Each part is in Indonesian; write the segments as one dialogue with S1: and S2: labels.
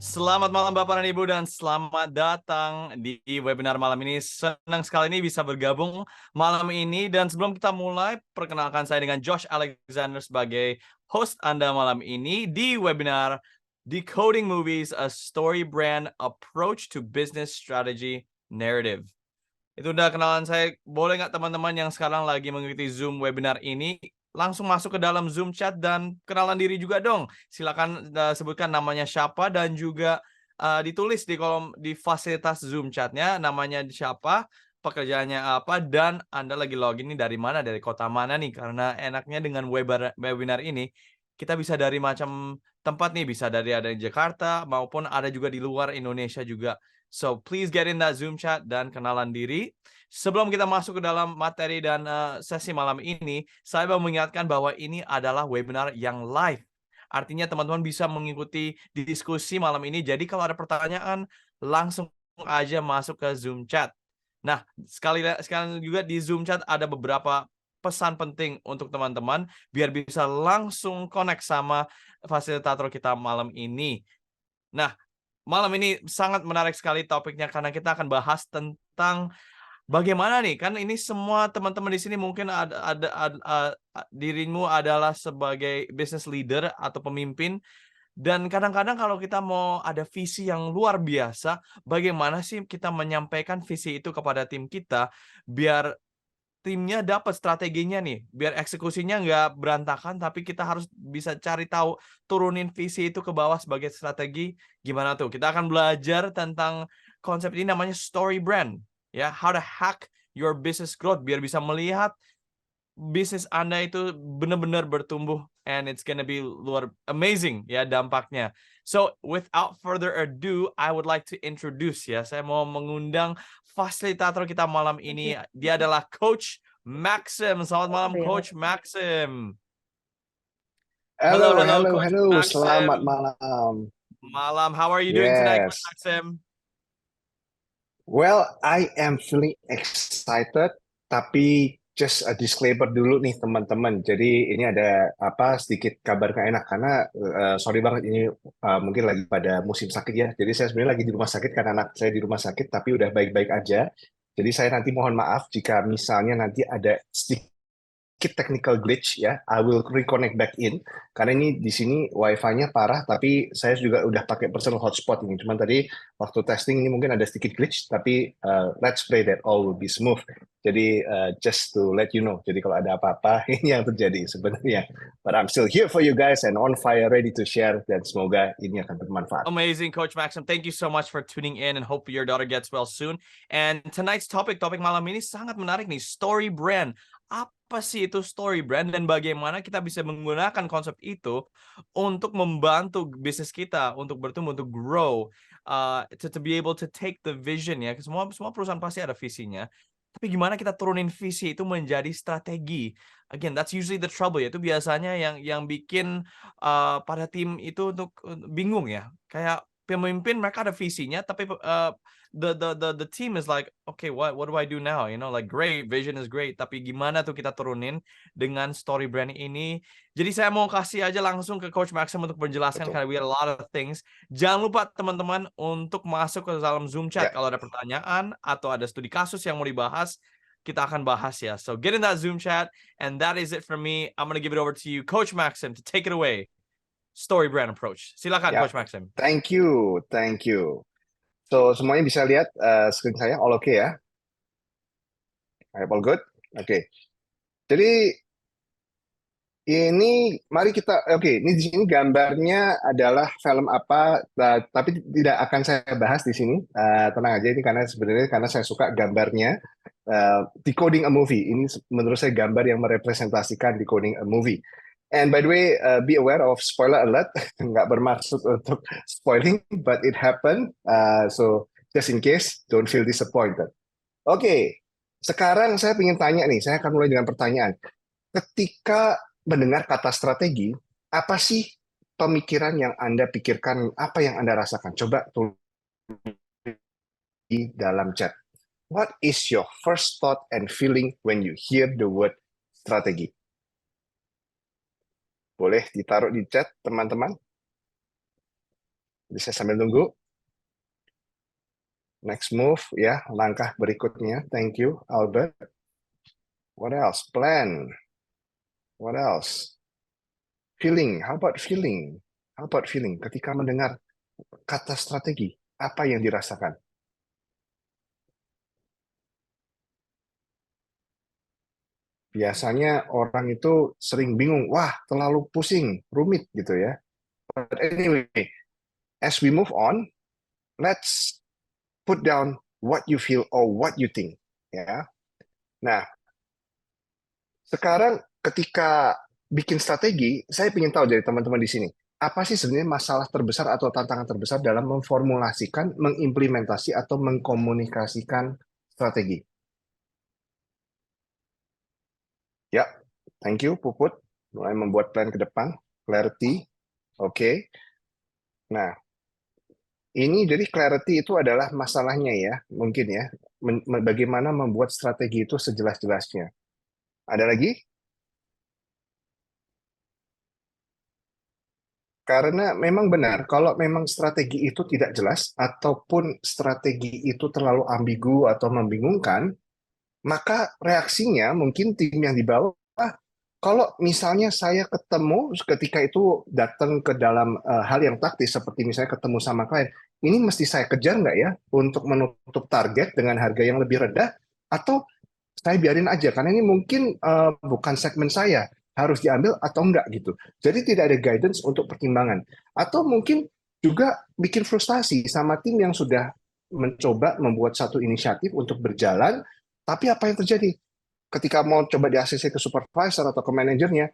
S1: Selamat malam Bapak dan Ibu dan selamat datang di webinar malam ini. Senang sekali ini bisa bergabung malam ini dan sebelum kita mulai, perkenalkan saya dengan Josh Alexander sebagai host Anda malam ini di webinar Decoding Movies: A Story Brand Approach to Business Strategy Narrative. Itu udah kenalan saya. Boleh nggak teman-teman yang sekarang lagi mengikuti Zoom webinar ini langsung masuk ke dalam Zoom chat dan kenalan diri juga dong. Silakan sebutkan namanya siapa dan juga ditulis di kolom di fasilitas Zoom chatnya namanya siapa, pekerjaannya apa, dan Anda lagi login ini dari mana, dari kota mana nih. Karena enaknya dengan webinar ini kita bisa dari macam tempat nih, bisa dari ada di Jakarta maupun ada juga di luar Indonesia juga. So please get in that Zoom chat dan kenalan diri. Sebelum kita masuk ke dalam materi dan sesi malam ini, saya mau mengingatkan bahwa ini adalah webinar yang live. Artinya teman-teman bisa mengikuti diskusi malam ini. Jadi kalau ada pertanyaan, langsung aja masuk ke Zoom chat. Nah, sekali juga di Zoom chat ada beberapa pesan penting untuk teman-teman biar bisa langsung connect sama fasilitator kita malam ini. Nah, malam ini sangat menarik sekali topiknya karena kita akan bahas tentang bagaimana nih, kan ini semua teman-teman di sini mungkin dirimu adalah sebagai business leader atau pemimpin dan kadang-kadang kalau kita mau ada visi yang luar biasa, bagaimana sih kita menyampaikan visi itu kepada tim kita biar timnya dapat strateginya nih, biar eksekusinya nggak berantakan, tapi kita harus bisa cari tahu, turunin visi itu ke bawah sebagai strategi, gimana tuh? Kita akan belajar tentang konsep ini namanya story brand, ya, how to hack your business growth, biar bisa melihat bisnis Anda itu benar-benar bertumbuh and it's gonna be luar amazing ya dampaknya. So without further ado, I would like to introduce ya. Saya mau mengundang fasilitator kita malam ini. Dia adalah Coach Maxim. Selamat malam Coach Maxim.
S2: Halo,
S1: Hello
S2: halo,
S1: Coach
S2: halo. Selamat
S1: Maxim.
S2: malam.
S1: Malam. How are you doing tonight, Coach
S2: Yes.
S1: Maxim?
S2: Well, I am feeling excited, tapi just a disclaimer dulu nih teman-teman. Jadi ini ada apa sedikit kabar nggak enak karena sorry banget ini mungkin lagi pada musim sakit ya. Jadi saya sebenarnya lagi di rumah sakit karena anak saya di rumah sakit, tapi udah baik-baik aja. Jadi saya nanti mohon maaf jika misalnya nanti ada sedikit technical glitch ya, I will reconnect back in karena ini di sini wifi-nya parah tapi saya juga udah pakai personal hotspot ini. Cuman tadi waktu testing ini mungkin ada sedikit glitch tapi let's pray that all will be smooth. Jadi just to let you know. Jadi kalau ada apa-apa ini yang terjadi sebenarnya. But I'm still here for you guys and on fire ready to share dan semoga ini akan bermanfaat.
S1: Amazing, Coach Maxim. Thank you so much for tuning in and hope your daughter gets well soon. And tonight's topik malam ini sangat menarik nih, story brand. Apa sih itu story brand dan bagaimana kita bisa menggunakan konsep itu untuk membantu bisnis kita untuk bertumbuh, untuk grow, to be able to take the vision ya. Semua perusahaan pasti ada visinya. Tapi gimana kita turunin visi itu menjadi strategi? Again, that's usually the trouble ya. Itu biasanya yang bikin pada tim itu untuk bingung ya. Kayak pemimpin mereka ada visinya, tapi the team is like, okay, what do I do now? You know, like great, vision is great, tapi gimana tuh kita turunin dengan story brand ini? Jadi saya mau kasih aja langsung ke Coach Maxim untuk menjelaskan
S2: Betul.
S1: karena we had a lot of things. Jangan lupa teman-teman untuk masuk ke dalam Zoom chat
S2: Ya.
S1: kalau ada pertanyaan atau ada studi kasus yang mau dibahas, kita akan bahas ya. So get in that Zoom chat, and that is it for me. I'm gonna give it over to you, Coach Maxim, to take it away. Story brand approach. Silakan,
S2: Ya.
S1: Coach Maxim.
S2: Thank you, thank you. So semuanya bisa lihat screen saya all okay ya? All good? Oke. Jadi ini mari kita oke, ini di sini gambarnya adalah film apa tapi tidak akan saya bahas di sini. Tenang aja ini karena sebenarnya karena saya suka gambarnya decoding a movie. Ini menurut saya gambar yang merepresentasikan decoding a movie. And by the way, be aware of spoiler alert. Nggak bermaksud untuk spoiling, but it happened. So just in case, don't feel disappointed. Oke, sekarang saya ingin tanya nih. Saya akan mulai dengan pertanyaan. Ketika mendengar kata strategi, apa sih pemikiran yang Anda pikirkan, apa yang Anda rasakan? Coba tulis di dalam chat. What is your first thought and feeling when you hear the word strategi? Boleh ditaruh di chat, teman-teman? Bisa sambil nunggu. Next move ya, langkah berikutnya. Thank you, Albert. What else? Plan. What else? Feeling. How about feeling? How about feeling? Ketika mendengar kata strategi, apa yang dirasakan? Biasanya orang itu sering bingung, wah terlalu pusing, rumit gitu ya. But anyway, as we move on, let's put down what you feel or what you think. Ya. Nah, sekarang ketika bikin strategi, saya ingin tahu dari teman-teman di sini, apa sih sebenarnya masalah terbesar atau tantangan terbesar dalam memformulasikan, mengimplementasi atau mengkomunikasikan strategi? Ya, thank you Puput. Mulai membuat plan ke depan, clarity. Oke. Nah, ini jadi clarity itu adalah masalahnya ya, mungkin ya. Bagaimana membuat strategi itu sejelas-jelasnya. Ada lagi? Karena memang benar, kalau memang strategi itu tidak jelas, ataupun strategi itu terlalu ambigu atau membingungkan, maka reaksinya mungkin tim yang di bawah, kalau misalnya saya ketemu ketika itu datang ke dalam hal yang taktis, seperti misalnya ketemu sama klien, ini mesti saya kejar nggak ya untuk menutup target dengan harga yang lebih rendah, atau saya biarin aja karena ini mungkin bukan segmen saya, harus diambil atau enggak gitu. Jadi tidak ada guidance untuk pertimbangan. Atau mungkin juga bikin frustasi sama tim yang sudah mencoba membuat satu inisiatif untuk berjalan, tapi apa yang terjadi? Ketika mau coba di-ACC ke supervisor atau ke manajernya,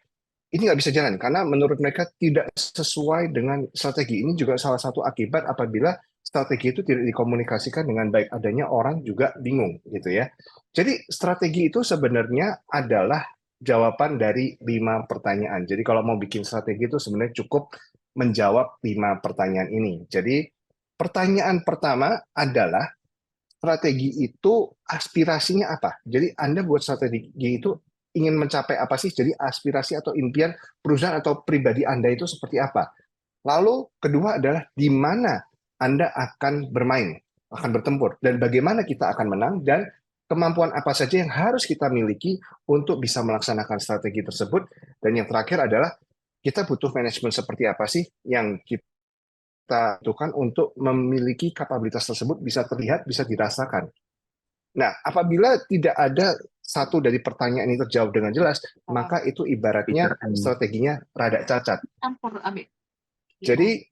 S2: ini nggak bisa jalan karena menurut mereka tidak sesuai dengan strategi. Ini juga salah satu akibat apabila strategi itu tidak dikomunikasikan dengan baik, adanya orang juga bingung gitu ya. Jadi strategi itu sebenarnya adalah jawaban dari 5 pertanyaan. Jadi kalau mau bikin strategi itu sebenarnya cukup menjawab 5 pertanyaan ini. Jadi pertanyaan pertama adalah strategi itu aspirasinya apa? Jadi Anda buat strategi itu ingin mencapai apa sih? Jadi aspirasi atau impian perusahaan atau pribadi Anda itu seperti apa? Lalu kedua adalah di mana Anda akan bermain, akan bertempur, dan bagaimana kita akan menang, dan kemampuan apa saja yang harus kita miliki untuk bisa melaksanakan strategi tersebut. Dan yang terakhir adalah kita butuh manajemen seperti apa sih yang kita butuhkan untuk memiliki kapabilitas tersebut bisa terlihat, bisa dirasakan. Nah, apabila tidak ada satu dari pertanyaan ini terjawab dengan jelas, maka itu ibaratnya strateginya rada cacat. Jadi,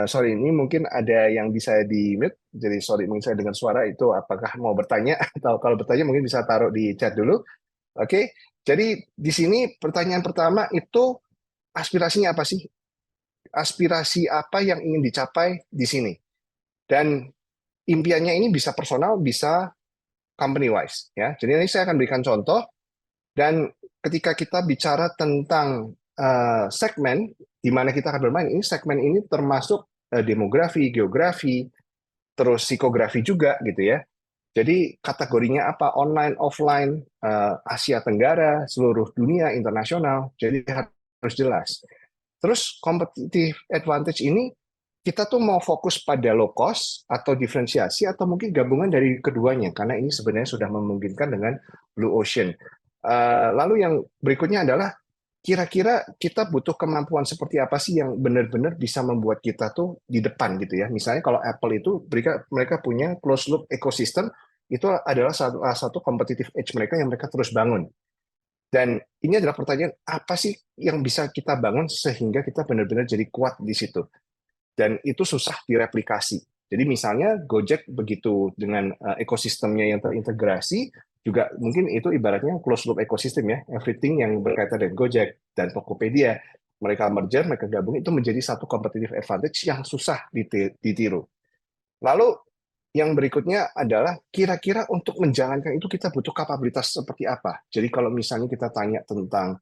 S2: sorry, ini mungkin ada yang bisa di-mute. Jadi, sorry, mungkin saya dengar suara itu apakah mau bertanya, atau kalau bertanya mungkin bisa taruh di chat dulu. Oke, jadi di sini pertanyaan pertama itu aspirasinya apa sih? Aspirasi apa yang ingin dicapai di sini? Dan impiannya ini bisa personal, bisa company wise ya. Jadi ini saya akan berikan contoh, dan ketika kita bicara tentang segmen di mana kita akan bermain, ini segmen ini termasuk demografi, geografi, terus psikografi juga gitu ya. Jadi kategorinya apa? Online, offline, Asia Tenggara, seluruh dunia, internasional. Jadi harus jelas. Terus competitive advantage ini kita tuh mau fokus pada low cost atau diferensiasi atau mungkin gabungan dari keduanya karena ini sebenarnya sudah memungkinkan dengan blue ocean. Lalu yang berikutnya adalah kira-kira kita butuh kemampuan seperti apa sih yang benar-benar bisa membuat kita tuh di depan gitu ya. Misalnya kalau Apple itu mereka punya closed loop ecosystem, itu adalah salah satu competitive edge mereka yang mereka terus bangun. Dan ini adalah pertanyaan, apa sih yang bisa kita bangun sehingga kita benar-benar jadi kuat di situ. Dan itu susah direplikasi. Jadi misalnya Gojek begitu dengan ekosistemnya yang terintegrasi, juga mungkin itu ibaratnya closed loop ekosistem ya, everything yang berkaitan dengan Gojek dan Tokopedia, mereka merger, mereka gabung, itu menjadi satu competitive advantage yang susah ditiru. Lalu yang berikutnya adalah kira-kira untuk menjalankan itu kita butuh kapabilitas seperti apa. Jadi kalau misalnya kita tanya tentang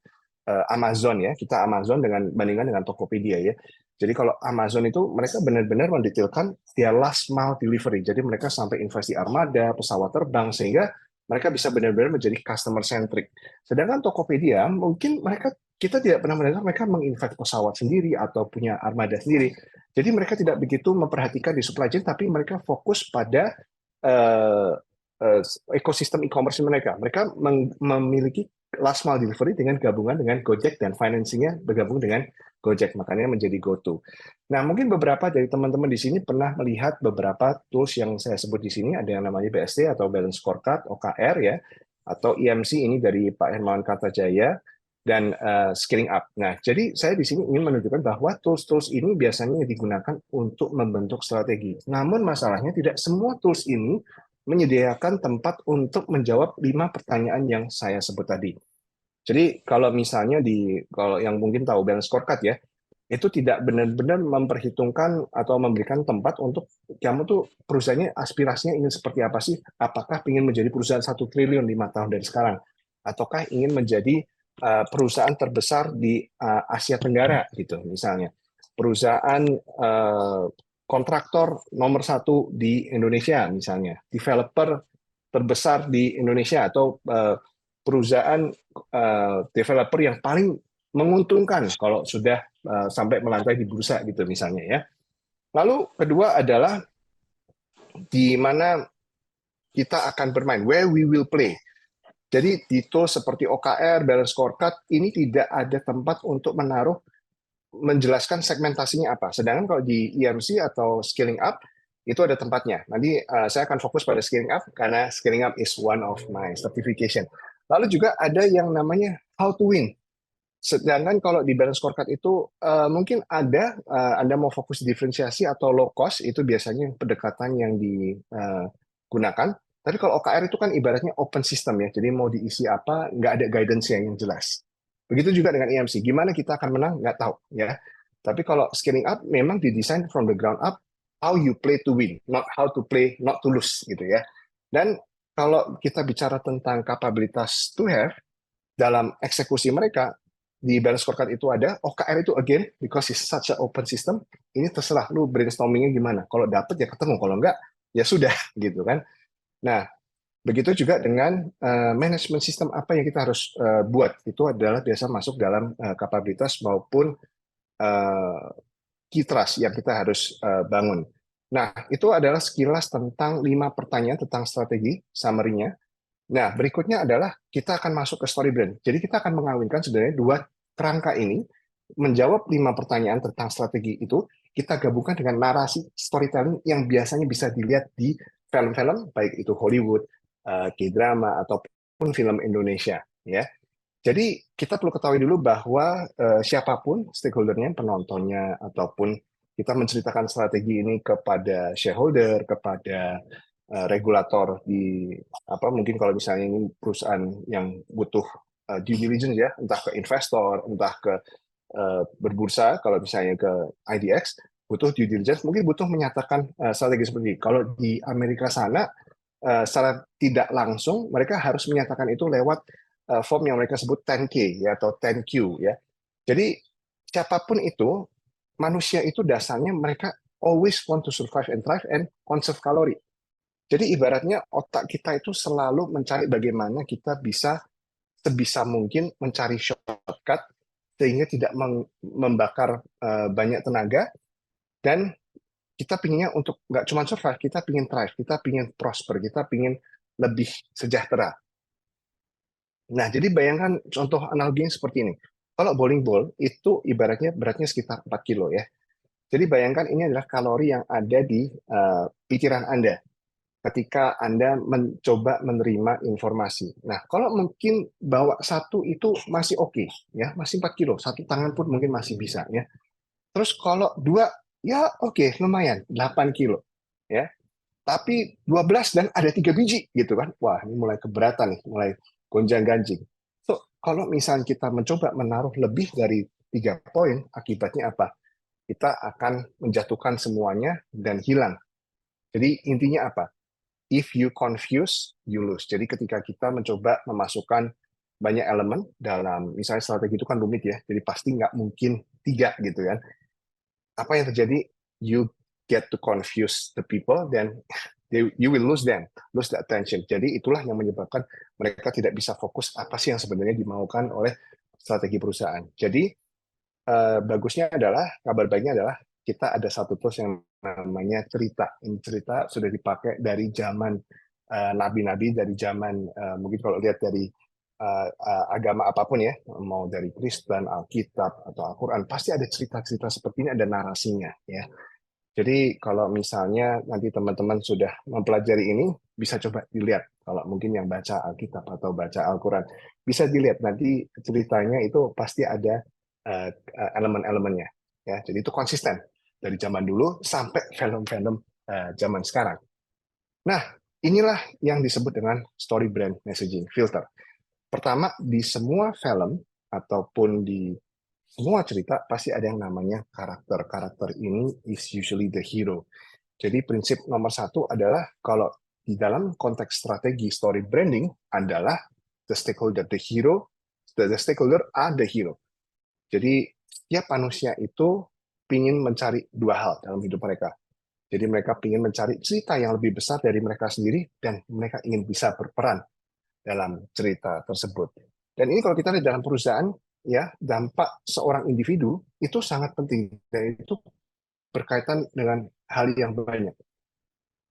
S2: Amazon ya, kita Amazon bandingkan dengan Tokopedia ya. Jadi kalau Amazon itu mereka benar-benar mendetailkan their last mile delivery. Jadi mereka sampai investasi armada, pesawat terbang, sehingga mereka bisa benar-benar menjadi customer centric. Sedangkan Tokopedia mungkin mereka kita tidak pernah mendengar mereka menginvest pesawat sendiri atau punya armada sendiri. Jadi mereka tidak begitu memperhatikan di supply chain, tapi mereka fokus pada uh, uh, ekosistem e-commerce mereka. Mereka memiliki last mile delivery dengan gabungan dengan Gojek dan financingnya bergabung dengan Gojek, makanya menjadi GoTo. Nah, mungkin beberapa dari teman-teman di sini pernah melihat beberapa tools yang saya sebut di sini, ada yang namanya BST atau Balance Scorecard, OKR ya, atau EMC ini dari Pak Hermawan Kartajaya, dan scaling up. Nah, jadi saya di sini ingin menunjukkan bahwa tools-tools ini biasanya digunakan untuk membentuk strategi. Namun masalahnya tidak semua tools ini menyediakan tempat untuk menjawab 5 pertanyaan yang saya sebut tadi. Jadi kalau misalnya kalau yang mungkin tahu balance scorecard ya, itu tidak benar-benar memperhitungkan atau memberikan tempat untuk kamu tuh perusahaannya aspirasinya ingin seperti apa sih? Apakah ingin menjadi perusahaan 1 triliun 5 tahun dari sekarang? Ataukah ingin menjadi perusahaan terbesar di Asia Tenggara gitu misalnya? Perusahaan kontraktor nomor 1 di Indonesia misalnya, developer terbesar di Indonesia atau perusahaan developer yang paling menguntungkan kalau sudah sampai melantai di bursa gitu misalnya ya. Lalu kedua adalah di mana kita akan bermain, where we will play. Jadi di tools seperti OKR, Balance Scorecard, ini tidak ada tempat untuk menaruh, menjelaskan segmentasinya apa. Sedangkan kalau di EMC atau Scaling Up, itu ada tempatnya. Nanti saya akan fokus pada Scaling Up, karena Scaling Up is one of my certification. Lalu juga ada yang namanya How to Win. Sedangkan kalau di balance scorecard itu mungkin ada Anda mau fokus diferensiasi atau low cost, itu biasanya pendekatan yang digunakan. Tapi kalau OKR itu kan ibaratnya open system ya, jadi mau diisi apa, nggak ada guidance yang jelas. Begitu juga dengan EMC, gimana kita akan menang, nggak tahu ya. Tapi kalau scaling up memang didesain from the ground up, how you play to win, not how to play not to lose gitu ya. Dan kalau kita bicara tentang kapabilitas to have, dalam eksekusi mereka, di balance scorecard itu ada, OKR itu again, because it's such an open system, ini terserah lu brainstormingnya gimana. Kalau dapet ya ketemu, kalau enggak ya sudah gitu kan. Nah, begitu juga dengan manajemen sistem apa yang kita harus buat. Itu adalah biasa masuk dalam kapabilitas maupun key trust yang kita harus bangun. Nah, itu adalah sekilas tentang 5 pertanyaan tentang strategi, summary-nya. Nah, berikutnya adalah kita akan masuk ke story brand. Jadi kita akan mengawinkan sebenarnya 2 kerangka ini, menjawab 5 pertanyaan tentang strategi itu, kita gabungkan dengan narasi storytelling yang biasanya bisa dilihat di film-film, baik itu Hollywood, K-drama, ataupun film Indonesia. Ya. Jadi kita perlu ketahui dulu bahwa siapapun stakeholdernya, penontonnya, ataupun kita menceritakan strategi ini kepada shareholder, kepada regulator di apa, mungkin kalau misalnya ini perusahaan yang butuh due diligence ya, entah ke investor, entah ke berbursa, kalau misalnya ke IDX butuh due diligence, mungkin butuh menyatakan strategi seperti ini. Kalau di Amerika sana secara tidak langsung mereka harus menyatakan itu lewat form yang mereka sebut 10K ya, atau 10Q ya. Jadi siapapun itu, manusia itu dasarnya mereka always want to survive and thrive and conserve kalori. Jadi ibaratnya otak kita itu selalu mencari bagaimana kita bisa sebisa mungkin mencari shortcut sehingga tidak membakar banyak tenaga, dan kita pinginnya untuk nggak cuma survive, kita pingin thrive, kita pingin prosper, kita pingin lebih sejahtera. Nah, jadi bayangkan contoh analoginya seperti ini. Kalau bowling ball itu ibaratnya beratnya sekitar 4 kilo ya. Jadi bayangkan ini adalah kalori yang ada di pikiran Anda ketika Anda mencoba menerima informasi. Nah, kalau mungkin bawa satu itu masih oke, ya, masih 4 kilo, satu tangan pun mungkin masih bisa, ya. Terus kalau dua, ya oke, lumayan, 8 kilo, ya. Tapi 12 dan ada 3 biji, gitu kan. Wah, ini mulai keberatan nih, mulai gonjang-ganjing. So, kalau misalnya kita mencoba menaruh lebih dari 3 poin, akibatnya apa? Kita akan menjatuhkan semuanya dan hilang. Jadi intinya apa? If you confuse, you lose. Jadi ketika kita mencoba memasukkan banyak elemen dalam, misalnya strategi itu kan rumit ya, jadi pasti nggak mungkin 3 gitu kan. Apa yang terjadi? You get to confuse the people, then you will lose them, lose the attention. Jadi itulah yang menyebabkan mereka tidak bisa fokus apa sih yang sebenarnya dimaukan oleh strategi perusahaan. Jadi bagusnya adalah, kabar baiknya adalah kita ada satu tools yang namanya cerita. Ini cerita sudah dipakai dari zaman nabi-nabi, dari zaman mungkin kalau lihat dari agama apapun ya, mau dari Kristen, Alkitab atau Al-Quran, pasti ada cerita-cerita seperti ini, ada narasinya ya. Jadi kalau misalnya nanti teman-teman sudah mempelajari ini, bisa coba dilihat. Kalau mungkin yang baca Alkitab atau baca Al-Quran, bisa dilihat nanti ceritanya itu pasti ada elemen-elemennya. Ya, jadi itu konsisten dari zaman dulu sampai film-film zaman sekarang. Nah, inilah yang disebut dengan story brand messaging filter. Pertama, di semua film ataupun di semua cerita pasti ada yang namanya karakter. Karakter ini is usually the hero. Jadi prinsip nomor satu adalah kalau di dalam konteks strategi story branding adalah the stakeholder, the stakeholder are the hero. Jadi setiap manusia itu ingin mencari dua hal dalam hidup mereka. Jadi mereka ingin mencari cerita yang lebih besar dari mereka sendiri dan mereka ingin bisa berperan dalam cerita tersebut. Dan ini kalau kita lihat dalam perusahaan, ya dampak seorang individu itu sangat penting dan itu berkaitan dengan hal yang banyak.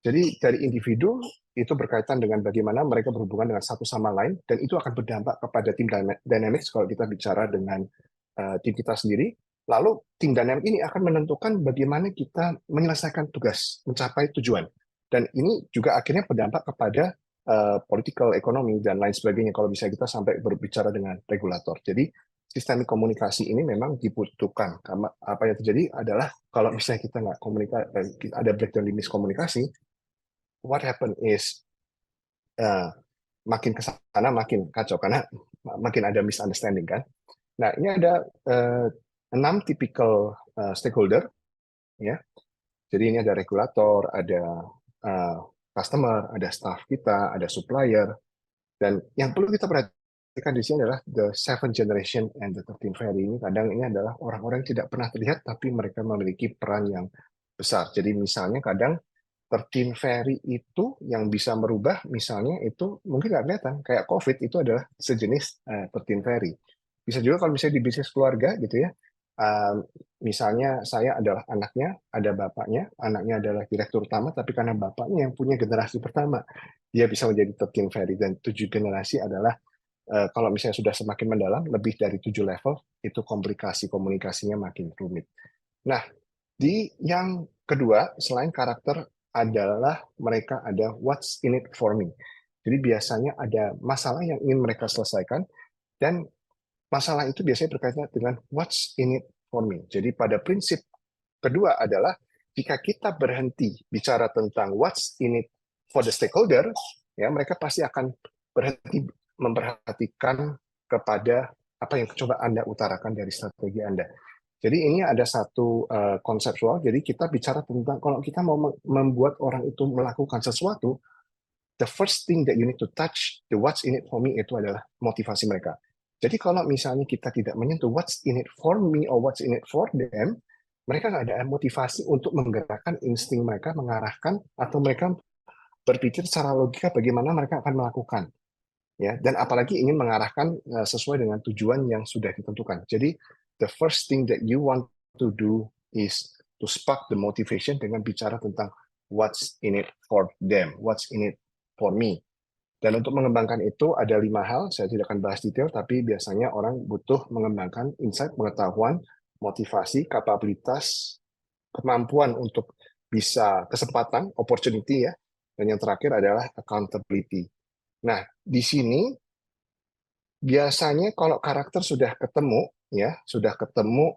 S2: Jadi dari individu itu berkaitan dengan bagaimana mereka berhubungan dengan satu sama lain dan itu akan berdampak kepada tim dynamics kalau kita bicara dengan tim kita sendiri. Lalu tim dynamic ini akan menentukan bagaimana kita menyelesaikan tugas, mencapai tujuan. Dan ini juga akhirnya berdampak kepada political economy dan lain sebagainya kalau bisa kita sampai berbicara dengan regulator. Jadi sistemik komunikasi ini memang dibutuhkan. Karena apa yang terjadi adalah kalau misalnya kita nggak komunikasi, ada breakdown di miskomunikasi, what happen is makin ke sana makin kacau karena makin ada misunderstanding kan. Nah, ini ada 6 tipikal stakeholder ya. Jadi ini ada regulator, ada customer, ada staff kita, ada supplier, dan yang perlu kita perhatikan di sini adalah the 7 generation and the 13 fairy. Ini kadang ini adalah orang-orang yang tidak pernah terlihat tapi mereka memiliki peran yang besar. Jadi misalnya kadang 13 fairy itu yang bisa merubah, misalnya itu mungkin nggak kelihatan, kayak COVID itu adalah sejenis 13 fairy. Bisa juga kalau misalnya di bisnis keluarga gitu ya, misalnya saya adalah anaknya, ada bapaknya, anaknya adalah direktur utama, tapi karena bapaknya yang punya generasi pertama, dia bisa menjadi 13 fairy, dan 7 generasi adalah, kalau misalnya sudah semakin mendalam, lebih dari 7 level, itu komplikasi komunikasinya makin rumit. Nah, di yang kedua, selain karakter, adalah mereka ada what's in it for me. Jadi biasanya ada masalah yang ingin mereka selesaikan, dan masalah itu biasanya berkaitan dengan what's in it for me. Jadi pada prinsip kedua adalah jika kita berhenti bicara tentang what's in it for the stakeholder, ya mereka pasti akan berhenti memperhatikan kepada apa yang coba Anda utarakan dari strategi Anda. Jadi ini ada satu konseptual. Jadi kita bicara tentang kalau kita mau membuat orang itu melakukan sesuatu, the first thing that you need to touch, the what's in it for me itu adalah motivasi mereka. Jadi kalau misalnya kita tidak menyentuh what's in it for me or what's in it for them, mereka nggak ada motivasi untuk menggerakkan insting mereka, mengarahkan, atau mereka berpikir secara logika bagaimana mereka akan melakukan. Ya, dan apalagi ingin mengarahkan sesuai dengan tujuan yang sudah ditentukan. Jadi the first thing that you want to do is to spark the motivation dengan bicara tentang what's in it for them, what's in it for me. Dan untuk mengembangkan itu ada 5 hal, saya tidak akan bahas detail, tapi biasanya orang butuh mengembangkan insight, pengetahuan, motivasi, kapabilitas, kemampuan untuk bisa kesempatan, opportunity ya, dan yang terakhir adalah accountability. Nah, di sini biasanya kalau karakter sudah ketemu, ya, sudah ketemu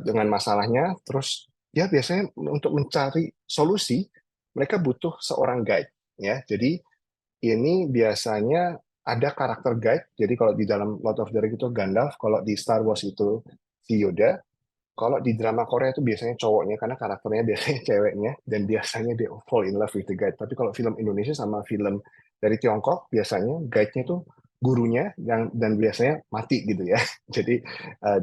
S2: dengan masalahnya, terus ya biasanya untuk mencari solusi, mereka butuh seorang guide, ya. Jadi ini biasanya ada karakter guide. Jadi kalau di dalam Lord of the Rings itu Gandalf, kalau di Star Wars itu si Yoda, kalau di drama Korea itu biasanya cowoknya karena karakternya biasanya ceweknya dan biasanya dia fall in love with the guide. Tapi kalau film Indonesia sama film dari Tiongkok biasanya guide-nya itu gurunya dan biasanya mati gitu ya. Jadi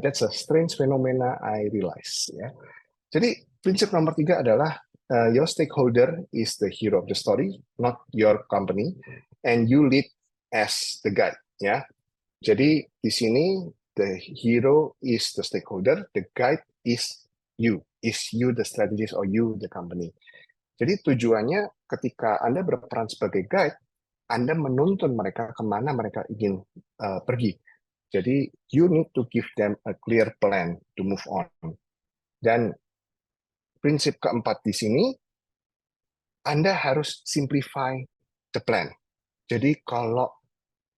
S2: that's a strange phenomena I realize ya. Jadi prinsip nomor 3 adalah your stakeholder is the hero of the story, not your company, and you lead as the guide. Ya, jadi di sini the hero is the stakeholder, the guide is you. Is you the strategist or you the company. Jadi tujuannya ketika Anda berperan sebagai guide, Anda menuntun mereka kemana mereka ingin pergi. Jadi you need to give them a clear plan to move on. Dan prinsip keempat di sini, Anda harus simplify the plan. Jadi kalau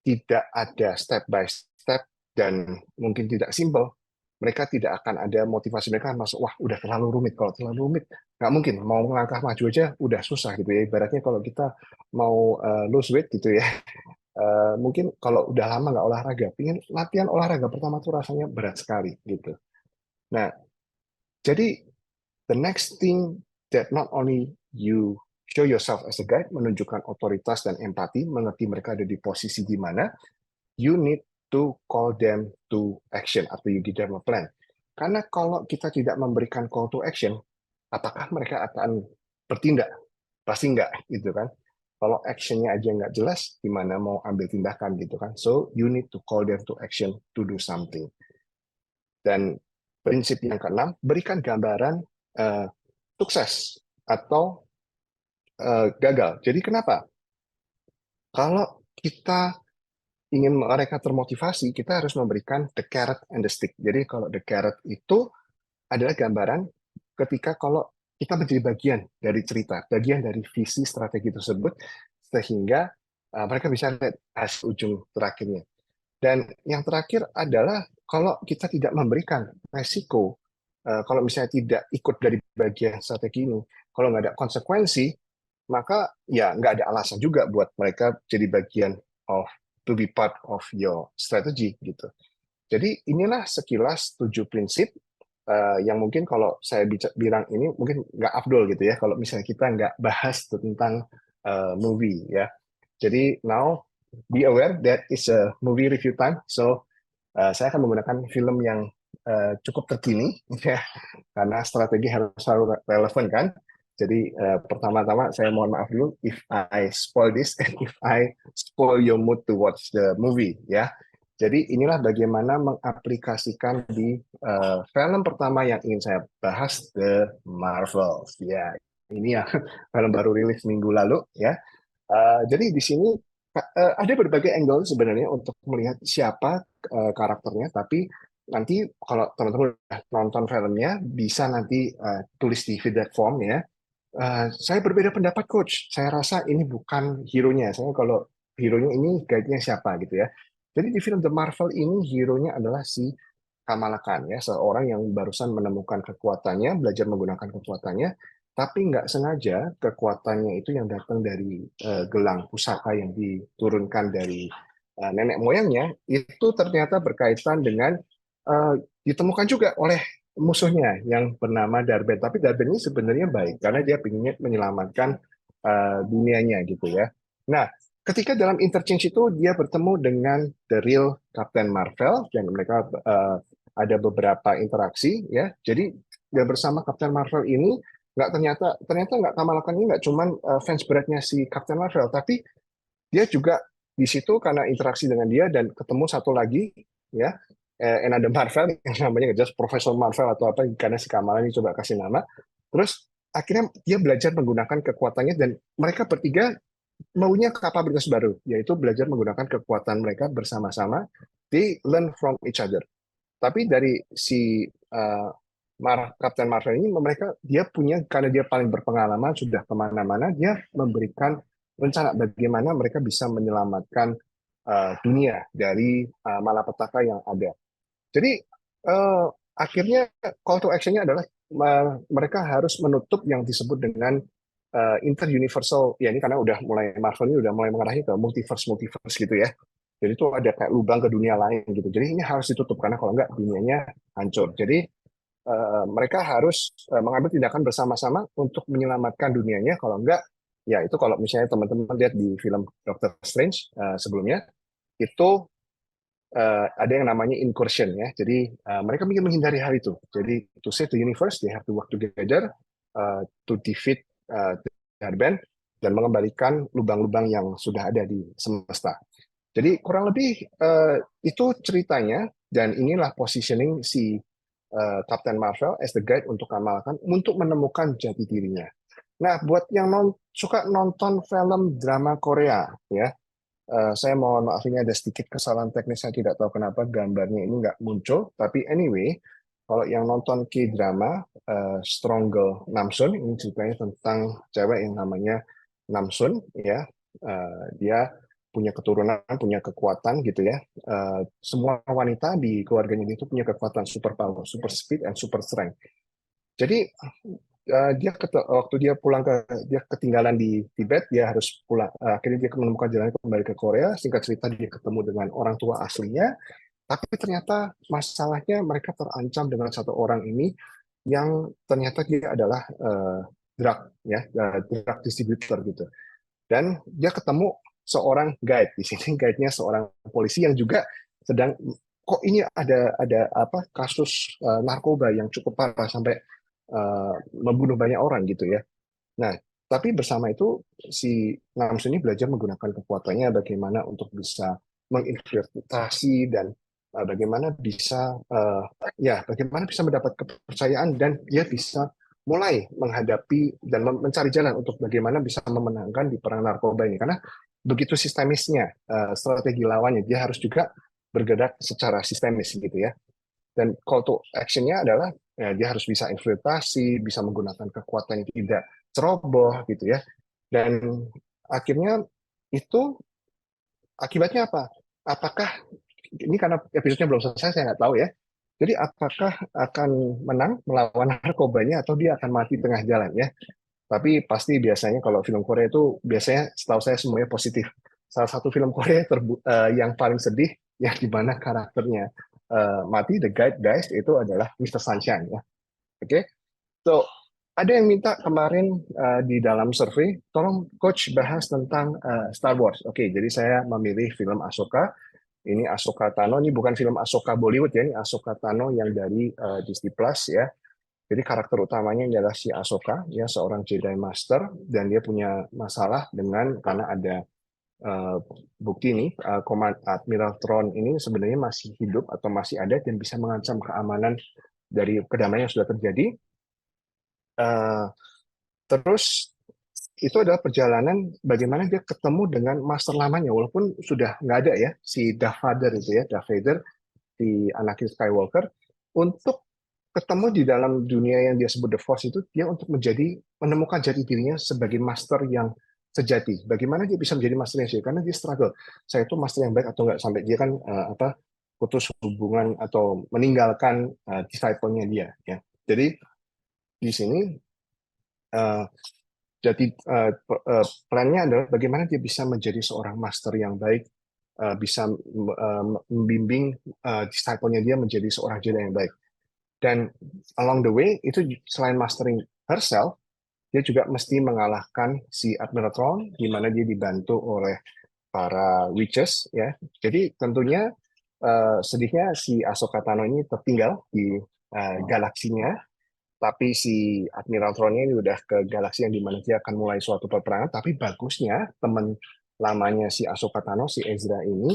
S2: tidak ada step by step dan mungkin tidak simple, mereka tidak akan ada motivasi. Mereka akan masuk, wah udah terlalu rumit. Kalau terlalu rumit, nggak mungkin. Mau melangkah maju aja udah susah gitu ya. Ibaratnya kalau kita mau lose weight gitu ya, mungkin kalau udah lama nggak olahraga, pengen latihan olahraga pertama tuh rasanya berat sekali gitu. Nah, jadi the next thing that not only you show yourself as a guide, menunjukkan otoritas dan empati, mengerti mereka ada di posisi di mana, you need to call them to action atau you give them a plan. Karena kalau kita tidak memberikan call to action, apakah mereka akan bertindak? Pasti enggak, gitu kan. Kalau actionnya aja nggak jelas, gimana mau ambil tindakan gitu kan. So, you need to call them to action to do something. Dan prinsip yang keenam, berikan gambaran sukses atau gagal. Jadi kenapa? Kalau kita ingin mereka termotivasi, kita harus memberikan the carrot and the stick. Jadi kalau the carrot itu adalah gambaran ketika kalau kita menjadi bagian dari cerita, bagian dari visi strategi tersebut, sehingga mereka bisa lihat hasil ujung terakhirnya. Dan yang terakhir adalah kalau kita tidak memberikan resiko, kalau misalnya tidak ikut dari bagian strategi ini, kalau nggak ada konsekuensi, maka ya nggak ada alasan juga buat mereka jadi bagian of to be part of your strategy gitu. Jadi inilah sekilas 7 prinsip yang mungkin kalau saya bilang ini mungkin nggak afdol gitu ya kalau misalnya kita nggak bahas tentang movie ya. Jadi now be aware that it's a movie review time, so saya akan menggunakan film yang cukup terkini ya karena strategi harus selalu relevan kan. Jadi pertama-tama saya mohon maaf dulu if I spoil this and if I spoil your mood to watch the movie ya. Jadi inilah bagaimana mengaplikasikan di film pertama yang ingin saya bahas, The Marvels. Ya, ini ya film baru rilis minggu lalu ya. Jadi di sini ada berbagai angle sebenarnya untuk melihat siapa karakternya, tapi nanti kalau teman-teman udah nonton filmnya bisa nanti tulis di feedback form ya. Saya berbeda pendapat coach. Saya rasa ini bukan hero-nya. Saya kalau hero-nya ini guide-nya siapa gitu ya. Jadi di film The Marvel ini hero-nya adalah si Kamala Khan ya, seorang yang barusan menemukan kekuatannya, belajar menggunakan kekuatannya, tapi nggak sengaja kekuatannya itu yang datang dari gelang pusaka yang diturunkan dari nenek moyangnya itu ternyata berkaitan dengan ditemukan juga oleh musuhnya yang bernama Darben. Tapi Darben ini sebenarnya baik karena dia ingin menyelamatkan dunianya gitu ya. Nah, ketika dalam interchange itu dia bertemu dengan the real Captain Marvel dan mereka ada beberapa interaksi ya. Jadi dia bersama Captain Marvel ini nggak ternyata nggak Kamala Khan ini nggak cuman fans beratnya si Captain Marvel, tapi dia juga di situ karena interaksi dengan dia dan ketemu satu lagi ya another Marvel yang namanya just Profesor Marvel atau apa karena si Kamala ini coba kasih nama. Terus akhirnya dia belajar menggunakan kekuatannya dan mereka bertiga maunya kapabilitas baru, yaitu belajar menggunakan kekuatan mereka bersama-sama. They learn from each other. Tapi dari si Captain Marvel ini dia punya karena dia paling berpengalaman sudah kemana-mana dia memberikan rencana bagaimana mereka bisa menyelamatkan dunia dari malapetaka yang ada. Jadi akhirnya call to action-nya adalah mereka harus menutup yang disebut dengan inter-universal, ya ini karena udah mulai Marvel ini udah mulai mengarahnya ke multiverse gitu ya. Jadi itu ada kayak lubang ke dunia lain gitu. Jadi ini harus ditutup karena kalau enggak dunianya hancur. Jadi mereka harus mengambil tindakan bersama-sama untuk menyelamatkan dunianya. Kalau enggak, ya itu kalau misalnya teman-teman lihat di film Doctor Strange sebelumnya, itu ada yang namanya incursion ya. Jadi mereka ingin menghindari hal itu. Jadi to save the universe, they have to work together to defeat Darben dan mengembalikan lubang-lubang yang sudah ada di semesta. Jadi kurang lebih itu ceritanya. Dan inilah positioning si Captain Marvel as the guide untuk Kamala Khan untuk menemukan jati dirinya. Nah, buat yang suka nonton film drama Korea, ya, saya mohon maaf ini ada sedikit kesalahan teknis, saya tidak tahu kenapa gambarnya ini nggak muncul. Tapi anyway, kalau yang nonton K-drama, Strong Girl Namsoon, ini ceritanya tentang cewek yang namanya Namsoon, ya. Dia punya keturunan, punya kekuatan gitu ya. Semua wanita di keluarganya itu punya kekuatan super power, super speed, and super strength. Jadi waktu dia pulang dia ketinggalan di Tibet, dia harus pulang. Akhirnya dia menemukan jalan kembali ke Korea. Singkat cerita dia ketemu dengan orang tua aslinya, tapi ternyata masalahnya mereka terancam dengan satu orang ini yang ternyata dia adalah drug, ya, drug distributor gitu. Dan dia ketemu seorang guide di sini, guide-nya seorang polisi yang juga sedang, kok ini ada apa kasus narkoba yang cukup parah sampai membunuh banyak orang gitu ya. Nah, tapi bersama itu si Namsu ini belajar menggunakan kekuatannya bagaimana untuk bisa menginfiltrasi dan bagaimana bisa bagaimana bisa mendapat kepercayaan, dan dia bisa mulai menghadapi dan mencari jalan untuk bagaimana bisa memenangkan di perang narkoba ini, karena begitu sistemisnya strategi lawannya, dia harus juga bergerak secara sistemis gitu ya. Dan call to action-nya adalah ya, dia harus bisa infiltrasi, bisa menggunakan kekuatan yang tidak ceroboh gitu ya. Dan akhirnya itu akibatnya apa? Apakah ini, karena episodenya belum selesai, saya nggak tahu ya. Jadi apakah akan menang melawan narkobanya atau dia akan mati tengah jalan ya? Tapi pasti biasanya kalau film Korea itu biasanya setahu saya semuanya positif. Salah satu film Korea yang paling sedih yang di mana karakternya mati, the guide guys, itu adalah Mr. Sunshine ya. Oke. So ada yang minta kemarin di dalam survei, tolong coach bahas tentang Star Wars. Oke, jadi saya memilih film Ahsoka. Ini Ahsoka Tano, ini bukan film Ahsoka Bollywood ya, ini Ahsoka Tano yang dari Disney Plus ya. Jadi karakter utamanya adalah si Ahsoka, ya, seorang Jedi Master, dan dia punya masalah karena ada bukti nih, Admiral Thrawn ini sebenarnya masih hidup atau masih ada dan bisa mengancam keamanan dari kedamaian yang sudah terjadi. Terus itu adalah perjalanan bagaimana dia ketemu dengan master lamanya, walaupun sudah nggak ada ya, si Darth Vader itu ya, Darth Vader, si Anakin Skywalker, untuk ketemu di dalam dunia yang dia sebut The Force itu, dia untuk menemukan jati dirinya sebagai master yang sejati. Bagaimana dia bisa menjadi master yang sejati? Karena dia struggle. Saya itu master yang baik atau enggak, sampai dia kan putus hubungan atau meninggalkan disciple-nya dia. Ya. Jadi di sini jadi plannya adalah bagaimana dia bisa menjadi seorang master yang baik, bisa membimbing disciple-nya dia menjadi seorang Jedi yang baik. Dan along the way itu selain mastering herself, dia juga mesti mengalahkan si Admiral Thrawn, di mana dia dibantu oleh para witches ya. Jadi tentunya sedihnya si Ahsoka Tano ini tertinggal di galaksinya, tapi si Admiral Thrawn ini udah ke galaksi yang dimana dia akan mulai suatu peperangan. Tapi bagusnya teman lamanya si Ahsoka Tano, si Ezra ini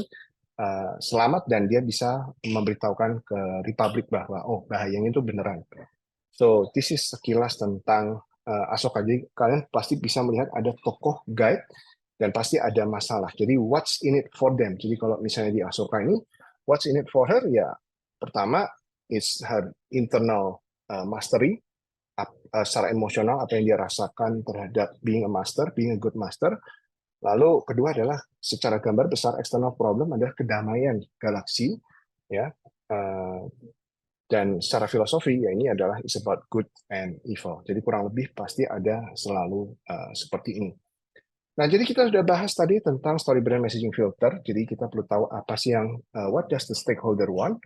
S2: selamat, dan dia bisa memberitahukan ke Republik bahwa oh, bahayanya itu beneran. So this is sekilas tentang Ahsoka. Jadi kalian pasti bisa melihat ada tokoh guide dan pasti ada masalah. Jadi what's in it for them? Jadi kalau misalnya di Ahsoka ini, what's in it for her? Ya pertama is her internal mastery, secara emosional apa yang dia rasakan terhadap being a master, being a good master. Lalu kedua adalah secara gambar besar external problem adalah kedamaian galaksi ya. Dan secara filosofi ya ini adalah is about good and evil. Jadi kurang lebih pasti ada selalu seperti ini. Nah, jadi kita sudah bahas tadi tentang story brand messaging filter. Jadi kita perlu tahu apa sih yang what does the stakeholder want?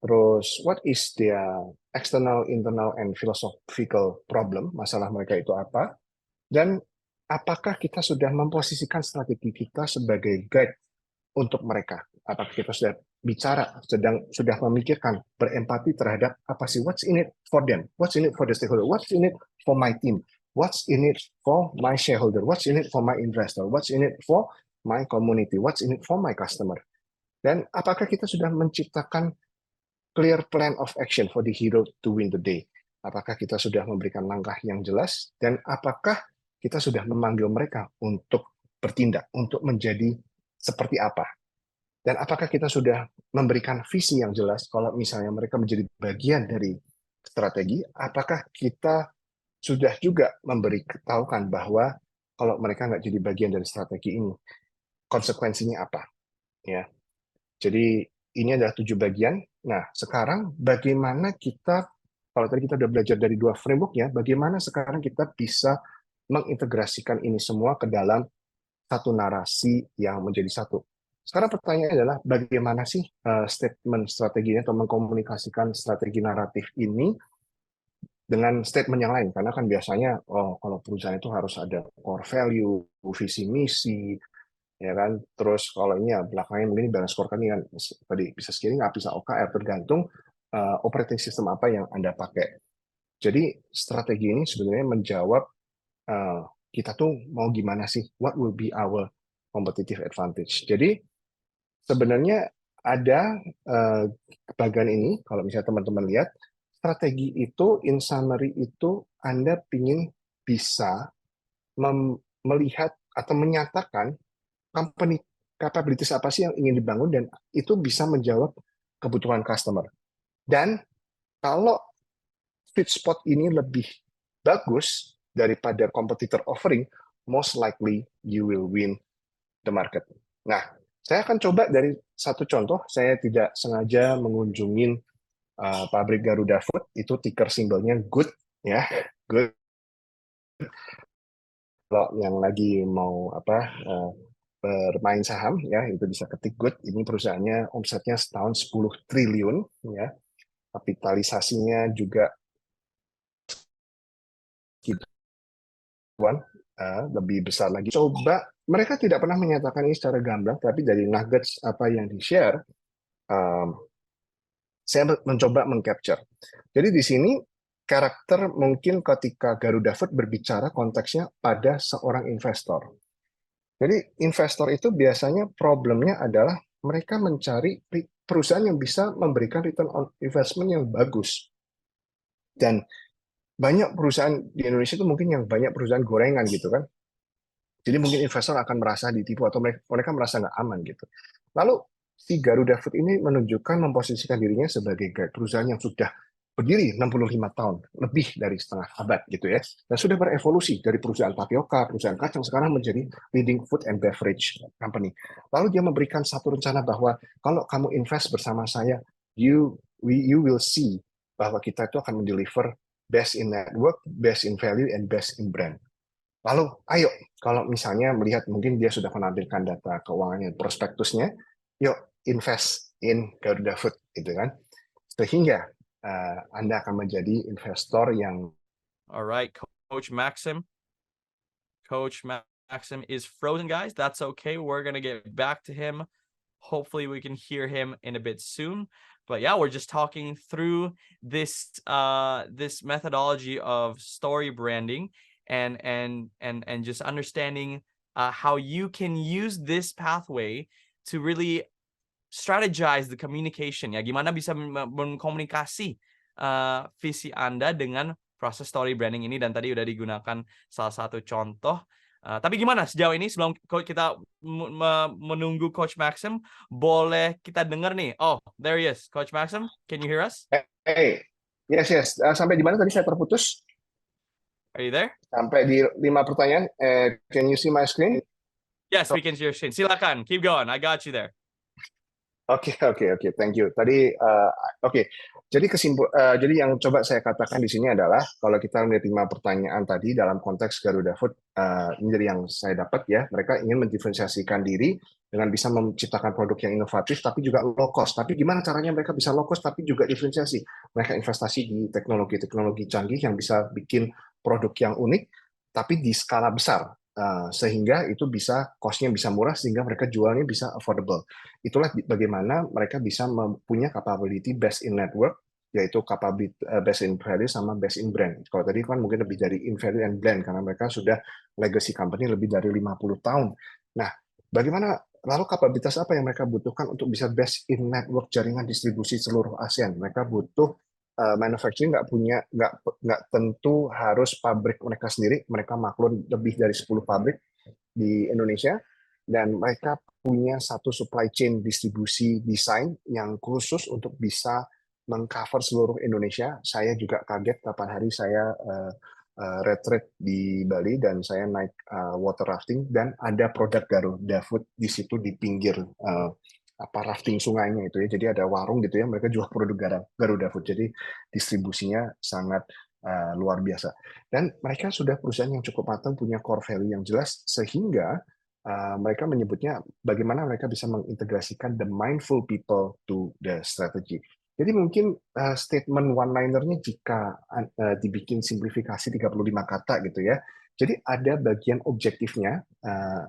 S2: Terus what is their external, internal, and philosophical problem? Masalah mereka itu apa? Dan apakah kita sudah memposisikan strategi kita sebagai guide untuk mereka? Apakah kita sudah bicara, sudah memikirkan, berempati terhadap apa sih what's in it for them, what's in it for the stakeholder, what's in it for my team, what's in it for my shareholder, what's in it for my investor, what's in it for my community, what's in it for my customer. Dan apakah kita sudah menciptakan clear plan of action for the hero to win the day. Apakah kita sudah memberikan langkah yang jelas, dan apakah kita sudah memanggil mereka untuk bertindak, untuk menjadi seperti apa? Dan apakah kita sudah memberikan visi yang jelas kalau misalnya mereka menjadi bagian dari strategi? Apakah kita sudah juga memberitahukan bahwa kalau mereka nggak jadi bagian dari strategi ini, konsekuensinya apa? Ya, jadi ini adalah 7 bagian. Nah, sekarang bagaimana kita, kalau tadi kita sudah belajar dari 2 framework-nya, bagaimana sekarang kita bisa mengintegrasikan ini semua ke dalam satu narasi yang menjadi satu. Sekarang pertanyaannya adalah bagaimana sih statement strateginya atau mengkomunikasikan strategi naratif ini dengan statement yang lain, karena kan biasanya kalau perusahaan itu harus ada core value, visi misi, ya kan. Terus kalau ini ya belakangnya mungkin balance scorecard ini kan tadi bisa scaling, nggak bisa OKR, tergantung operating system apa yang Anda pakai. Jadi strategi ini sebenarnya menjawab kita tuh mau gimana sih, what will be our competitive advantage. Jadi sebenarnya ada bagian ini, kalau misalnya teman-teman lihat, strategi itu, in summary itu, Anda ingin bisa melihat atau menyatakan company capabilities apa sih yang ingin dibangun, dan itu bisa menjawab kebutuhan customer. Dan kalau sweet spot ini lebih bagus daripada competitor offering, most likely you will win the market. Nah, saya akan coba dari satu contoh. Saya tidak sengaja mengunjungin pabrik Garuda Food, itu ticker simbolnya GOOD, ya, GOOD. Kalau yang lagi mau bermain saham, ya, itu bisa ketik GOOD. Ini perusahaannya omsetnya setahun 10 triliun, ya, kapitalisasinya juga lebih besar lagi. Coba, mereka tidak pernah menyatakan ini secara gamblang, tapi dari nuggets apa yang di-share, saya mencoba mengcapture. Jadi di sini karakter mungkin ketika Garuda Food berbicara konteksnya pada seorang investor. Jadi investor itu biasanya problemnya adalah mereka mencari perusahaan yang bisa memberikan return on investment yang bagus. Dan banyak perusahaan di Indonesia itu mungkin yang banyak perusahaan gorengan gitu kan. Jadi mungkin investor akan merasa ditipu atau mereka merasa nggak aman gitu. Lalu si Garuda Food ini menunjukkan, memposisikan dirinya sebagai perusahaan yang sudah berdiri 65 tahun, lebih dari setengah abad gitu ya. Dan sudah berevolusi dari perusahaan tapioka, perusahaan kacang, sekarang menjadi leading food and beverage company. Lalu dia memberikan satu rencana bahwa kalau kamu invest bersama saya, you will see bahwa kita itu akan mendeliver best in network, best in value, and best in brand. Lalu, ayo, kalau misalnya melihat mungkin dia sudah menampilkan data keuangannya, prospektusnya, yuk invest in Garuda Food, gitu kan? Sehingga Anda akan menjadi investor yang...
S1: Alright, Coach Maxim. Coach Maxim is frozen, guys. That's okay. We're going to get back to him. Hopefully we can hear him in a bit soon. But yeah, we're just talking through this this methodology of story branding and just understanding how you can use this pathway to really strategize the communication, ya, gimana bisa mengkomunikasi visi Anda dengan proses story branding ini, dan tadi udah digunakan salah satu contoh. Tapi gimana sejauh ini, sebelum kita menunggu Coach Maxim, boleh kita dengar nih. Oh, there he is. Coach Maxim, can you hear us?
S2: Hey, yes. Sampai di mana tadi saya terputus?
S1: Are you there?
S2: Sampai di 5 pertanyaan. Can you see my screen?
S1: Yes, we can see your screen. Silakan, keep going. I got you there.
S2: Oke, thank you. Tadi, jadi yang coba saya katakan di sini adalah kalau kita melihat 5 pertanyaan tadi dalam konteks Garuda Food, ini dari yang saya dapat ya, mereka ingin mendiferensiasikan diri dengan bisa menciptakan produk yang inovatif tapi juga low cost. Tapi gimana caranya mereka bisa low cost tapi juga diferensiasi? Mereka investasi di teknologi canggih yang bisa bikin produk yang unik tapi di skala besar. Sehingga itu bisa cost-nya bisa murah sehingga mereka jualnya bisa affordable. Itulah bagaimana mereka bisa mempunyai capability best in network, yaitu capability best in value sama best in brand. Kalau tadi kan mungkin lebih dari in value and brand karena mereka sudah legacy company lebih dari 50 tahun. Nah, bagaimana lalu kapabilitas apa yang mereka butuhkan untuk bisa best in network jaringan distribusi seluruh ASEAN? Mereka butuh manufacturing, nggak tentu harus pabrik mereka sendiri. Mereka maklun lebih dari 10 pabrik di Indonesia, dan mereka punya satu supply chain distribusi desain yang khusus untuk bisa mengcover seluruh Indonesia. Saya juga kaget kapan hari saya retreat di Bali dan saya naik water rafting dan ada produk Garuda Food di situ di pinggir apa rafting sungainya itu ya. Jadi ada warung gitu ya, mereka jual produk Garuda Food. Jadi distribusinya sangat luar biasa. Dan mereka sudah perusahaan yang cukup matang, punya core value yang jelas, sehingga mereka menyebutnya bagaimana mereka bisa mengintegrasikan the mindful people to the strategy. Jadi mungkin statement one-linernya jika dibikin simplifikasi 35 kata gitu ya. Jadi ada bagian objektifnya,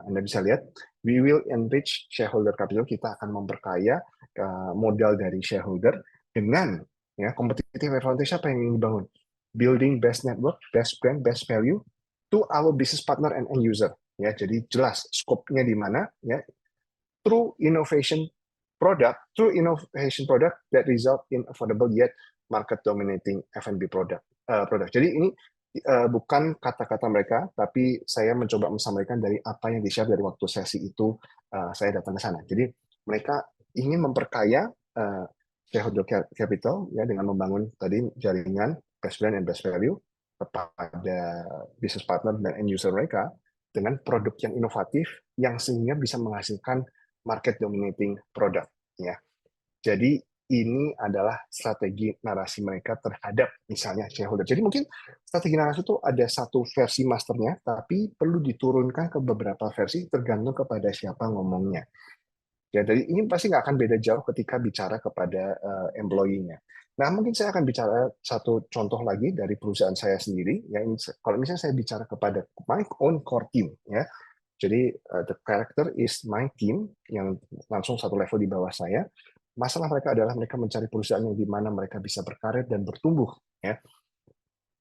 S2: Anda bisa lihat, we will enrich shareholder capital, kita akan memperkaya modal dari shareholder dengan ya competitive advantage apa yang ingin dibangun? Building best network, best brand, best value to our business partner and end user. Ya, jadi jelas skopnya di mana ya. Through innovation product that result in affordable yet market dominating F&B product. Jadi ini bukan kata-kata mereka, tapi saya mencoba menyampaikan dari apa yang di-share dari waktu sesi itu saya datang ke sana. Jadi mereka ingin memperkaya shareholder capital ya dengan membangun tadi jaringan best brand and best value kepada business partner dan end user mereka dengan produk yang inovatif yang sehingga bisa menghasilkan market dominating product ya. Jadi ini adalah strategi narasi mereka terhadap misalnya shareholder. Jadi mungkin strategi narasi itu ada satu versi masternya, tapi perlu diturunkan ke beberapa versi tergantung kepada siapa ngomongnya. Ya, jadi ini pasti nggak akan beda jauh ketika bicara kepada employee-nya. Nah, mungkin saya akan bicara satu contoh lagi dari perusahaan saya sendiri. Ya, kalau misalnya saya bicara kepada my own core team, ya. Jadi the character is my team yang langsung satu level di bawah saya. Masalah mereka adalah mereka mencari perusahaan yang di mana mereka bisa berkarir dan bertumbuh, ya.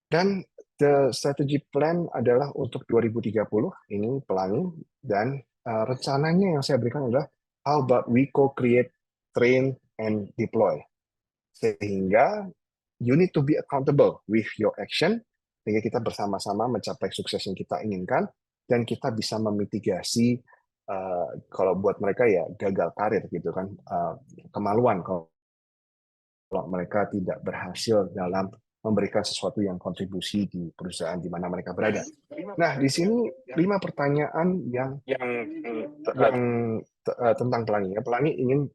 S2: Dan the strategy plan adalah untuk 2030 ini Pelangi, dan rencananya yang saya berikan adalah how about we co-create, train, and deploy. Sehingga you need to be accountable with your action, sehingga kita bersama-sama mencapai sukses yang kita inginkan, dan kita bisa memitigasi kalau buat mereka ya gagal karir gitu kan, kemaluan kalau mereka tidak berhasil dalam memberikan sesuatu yang kontribusi di perusahaan di mana mereka berada. Nah, di sini 5 pertanyaan yang tentang Pelangi. Ya, Pelangi ingin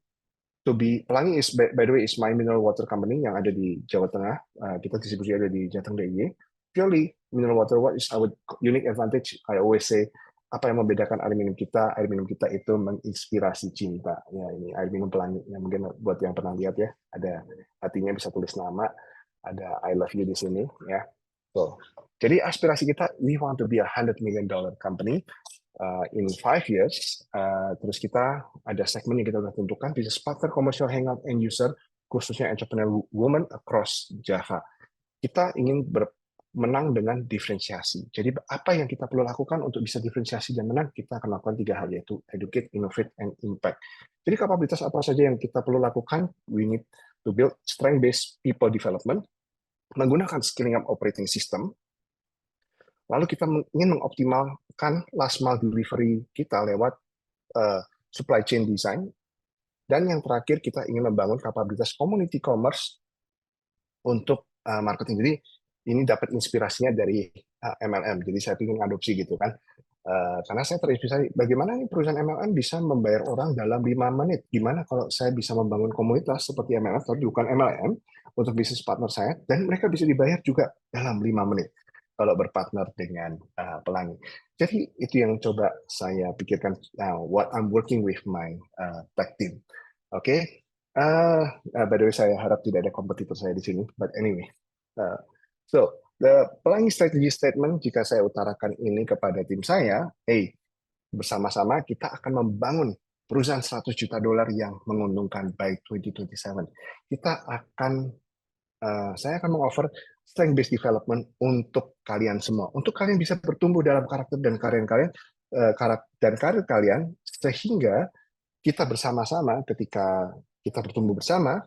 S2: Pelangi is by the way is my mineral water company yang ada di Jawa Tengah. Kita distribusi ada di Jateng DIY. Purely mineral water, what is our unique advantage? I always say, apa yang membedakan air minum kita? Air minum kita itu menginspirasi cinta. Ya, ini air minum Pelangi. Ya, mungkin buat yang pernah lihat ya, ada hatinya bisa tulis nama, ada I love you di sini ya. So, jadi aspirasi kita, we want to be $100 million company in 5 years. Terus kita ada segmen yang kita sudah tentukan, business partner, commercial hangout, end user, khususnya entrepreneur women across Java. Kita ingin menang dengan diferensiasi. Jadi apa yang kita perlu lakukan untuk bisa diferensiasi dan menang? Kita akan lakukan 3 hal, yaitu educate, innovate, and impact. Jadi kapabilitas apa saja yang kita perlu lakukan? We need to build strength-based people development, menggunakan scaling up operating system. Lalu kita ingin mengoptimalkan last mile delivery kita lewat supply chain design. Dan yang terakhir, kita ingin membangun kapabilitas community commerce untuk marketing. Jadi ini dapat inspirasinya dari MLM. Jadi saya ingin adopsi gitu kan. Karena saya terinspirasi, bagaimana nih perusahaan MLM bisa membayar orang dalam 5 menit. Gimana kalau saya bisa membangun komunitas seperti MLM, tapi bukan MLM, untuk bisnis partner saya, dan mereka bisa dibayar juga dalam 5 menit kalau berpartner dengan Pelangi. Jadi itu yang coba saya pikirkan, what I'm working with my tech team. Oke. By the way, saya harap tidak ada kompetitor saya di sini, but anyway. So, the Pelangi strategy statement, jika saya utarakan ini kepada tim saya, bersama-sama kita akan membangun perusahaan $100 juta yang menguntungkan by 2027. Saya akan mengoffer strength-based development untuk kalian semua, untuk kalian bisa bertumbuh dalam karakter dan karir kalian, sehingga kita bersama-sama, ketika kita bertumbuh bersama,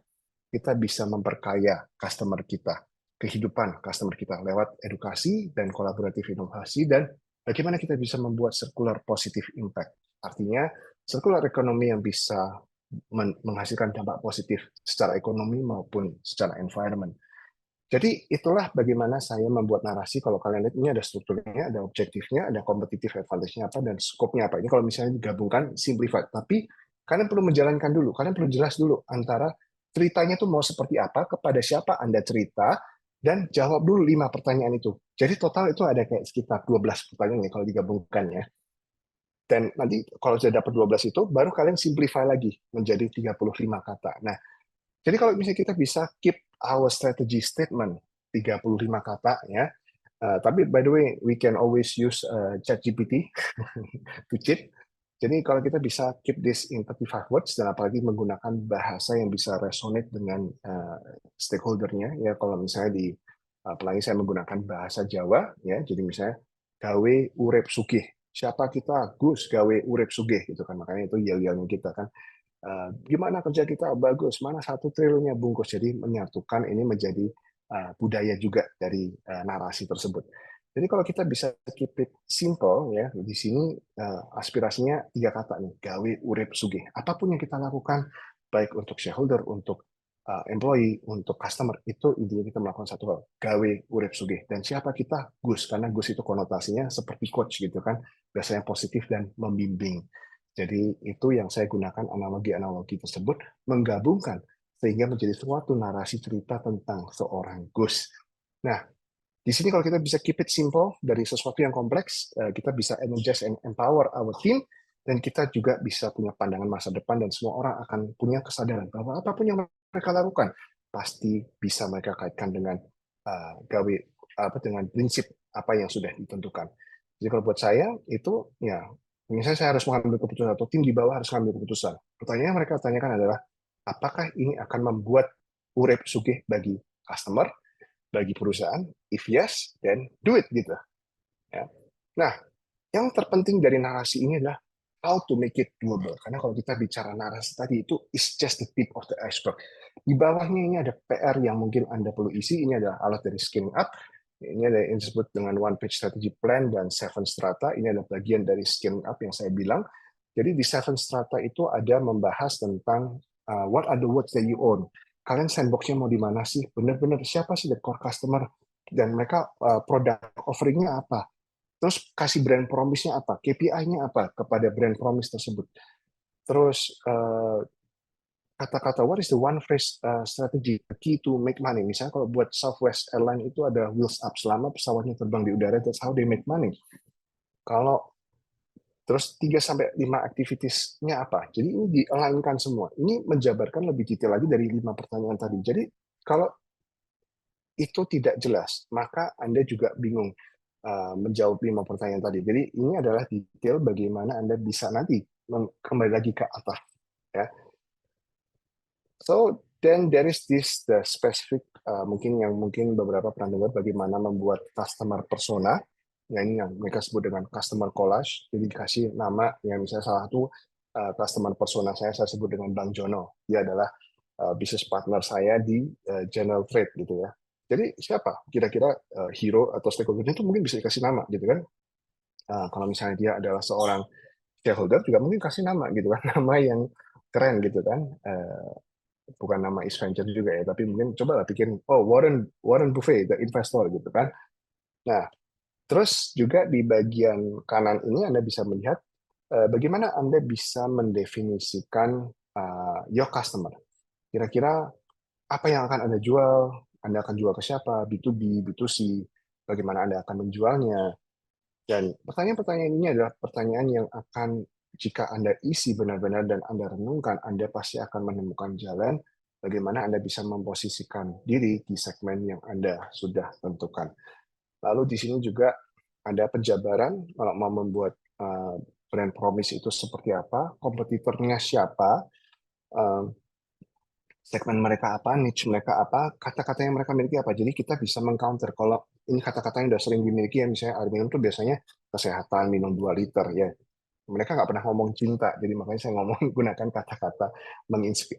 S2: kita bisa memperkaya customer kita, kehidupan customer kita lewat edukasi dan kolaboratif inovasi, dan bagaimana kita bisa membuat circular positive impact. Artinya, circular ekonomi yang bisa menghasilkan dampak positif secara ekonomi maupun secara environment. Jadi itulah bagaimana saya membuat narasi. Kalau kalian lihat, ini ada strukturnya, ada objektifnya, ada competitive advantage-nya apa, dan scope-nya apa. Ini kalau misalnya digabungkan, simplified. Tapi kalian perlu menjalankan dulu, kalian perlu jelas dulu antara ceritanya itu mau seperti apa, kepada siapa Anda cerita, dan jawab dulu 5 pertanyaan itu. Jadi total itu ada kayak sekitar 12 pertanyaan ya kalau digabungkan ya. Dan nanti kalau sudah dapat 12 itu, baru kalian simplify lagi menjadi 35 kata. Nah, jadi kalau misalnya kita bisa keep our strategy statement 35 kata ya. Tapi by the way, we can always use ChatGPT to cheat. Jadi kalau kita bisa keep this in 35 words dan apalagi menggunakan bahasa yang bisa resonate dengan stakeholder-nya ya, kalau misalnya apalagi saya menggunakan bahasa Jawa ya, jadi misalnya gawe urep sugih. Siapa kita? Gus gawe urep sugih gitu kan. Makanya itu yel-yelnya kita kan. Gimana kerja kita bagus, mana 1 triliunnya bungkus. Jadi menyatukan ini menjadi budaya juga dari narasi tersebut. Jadi kalau kita bisa keep it simple ya, di sini aspirasinya 3 kata nih, gawe urip sugih. Apapun yang kita lakukan, baik untuk shareholder, untuk employee, untuk customer, itu intinya kita melakukan satu hal, gawe urip sugih. Dan siapa kita? Gus, karena Gus itu konotasinya seperti coach gitu kan, biasanya positif dan membimbing. Jadi itu yang saya gunakan analogi-analogi tersebut, menggabungkan sehingga menjadi suatu narasi cerita tentang seorang Gus. Nah, di sini kalau kita bisa keep it simple dari sesuatu yang kompleks, kita bisa energize and empower our team, dan kita juga bisa punya pandangan masa depan, dan semua orang akan punya kesadaran bahwa apapun yang mereka lakukan pasti bisa mereka kaitkan dengan gawe dengan prinsip apa yang sudah ditentukan. Jadi kalau buat saya itu ya, misalnya saya harus mengambil keputusan atau tim di bawah harus mengambil keputusan. Pertanyaan yang mereka tanyakan adalah, apakah ini akan membuat urep sugih bagi customer, bagi perusahaan? If yes, then do it gitu. Ya. Nah, yang terpenting dari narasi ini adalah how to make it doable. Karena kalau kita bicara narasi tadi itu is just the tip of the iceberg. Di bawahnya ini ada PR yang mungkin Anda perlu isi. Ini adalah alat dari scaling up. Ini ada yang disebut dengan one page strategy plan dan 7 strata. Ini adalah bagian dari scaling up yang saya bilang. Jadi di 7 strata itu ada membahas tentang what are the words that you own. Kalian sandbox-nya mau di mana sih? Benar-benar siapa sih the core customer? Dan mereka product offering-nya apa? Terus kasih brand promise-nya apa? KPI-nya apa kepada brand promise tersebut? Terus kata-kata what is the one phrase strategy key to make money? Misalnya kalau buat Southwest Airlines itu ada wheels up, selama pesawatnya terbang di udara, that's how they make money. Kalau terus 3 sampai 5 activities-nya apa? Jadi ini di-align-kan semua. Ini menjabarkan lebih detail lagi dari 5 pertanyaan tadi. Jadi kalau itu tidak jelas, maka Anda juga bingung menjawab 5 pertanyaan tadi. Jadi ini adalah detail bagaimana Anda bisa nanti kembali lagi ke atas. Ya. So then there is this the specific mungkin beberapa pernah dengar bagaimana membuat customer persona. Ya, ini yang mereka sebut dengan customer collage. Jadi dikasih nama yang misalnya salah satu customer persona saya sebut dengan Bang Jono. Dia adalah business partner saya di General Trade gitu ya. Jadi siapa kira-kira hero atau stakeholder itu mungkin bisa dikasih nama gitu kan. Kalau misalnya dia adalah seorang shareholder juga mungkin kasih nama gitu kan, nama yang keren gitu kan. Bukan nama East Venture juga ya, tapi mungkin coba lah bikin Warren Buffett, the investor gitu kan. Nah, terus juga di bagian kanan ini Anda bisa melihat bagaimana Anda bisa mendefinisikan your customer. Kira-kira apa yang akan Anda jual? Anda akan jual ke siapa? B2B, B2C, bagaimana Anda akan menjualnya? Dan pertanyaan-pertanyaan ini adalah pertanyaan yang akan, jika Anda isi benar-benar dan Anda renungkan, Anda pasti akan menemukan jalan bagaimana Anda bisa memposisikan diri di segmen yang Anda sudah tentukan. Lalu di sini juga ada penjabaran kalau mau membuat brand promise itu seperti apa, kompetitornya siapa, segmen mereka apa, niche mereka apa, kata-kata yang mereka miliki apa. Jadi kita bisa mengcounter. Kalau ini kata-kata yang sudah sering dimiliki ya, misalnya air minum itu biasanya kesehatan, minum 2 liter ya. Mereka nggak pernah ngomong cinta, jadi makanya saya ngomong gunakan kata-kata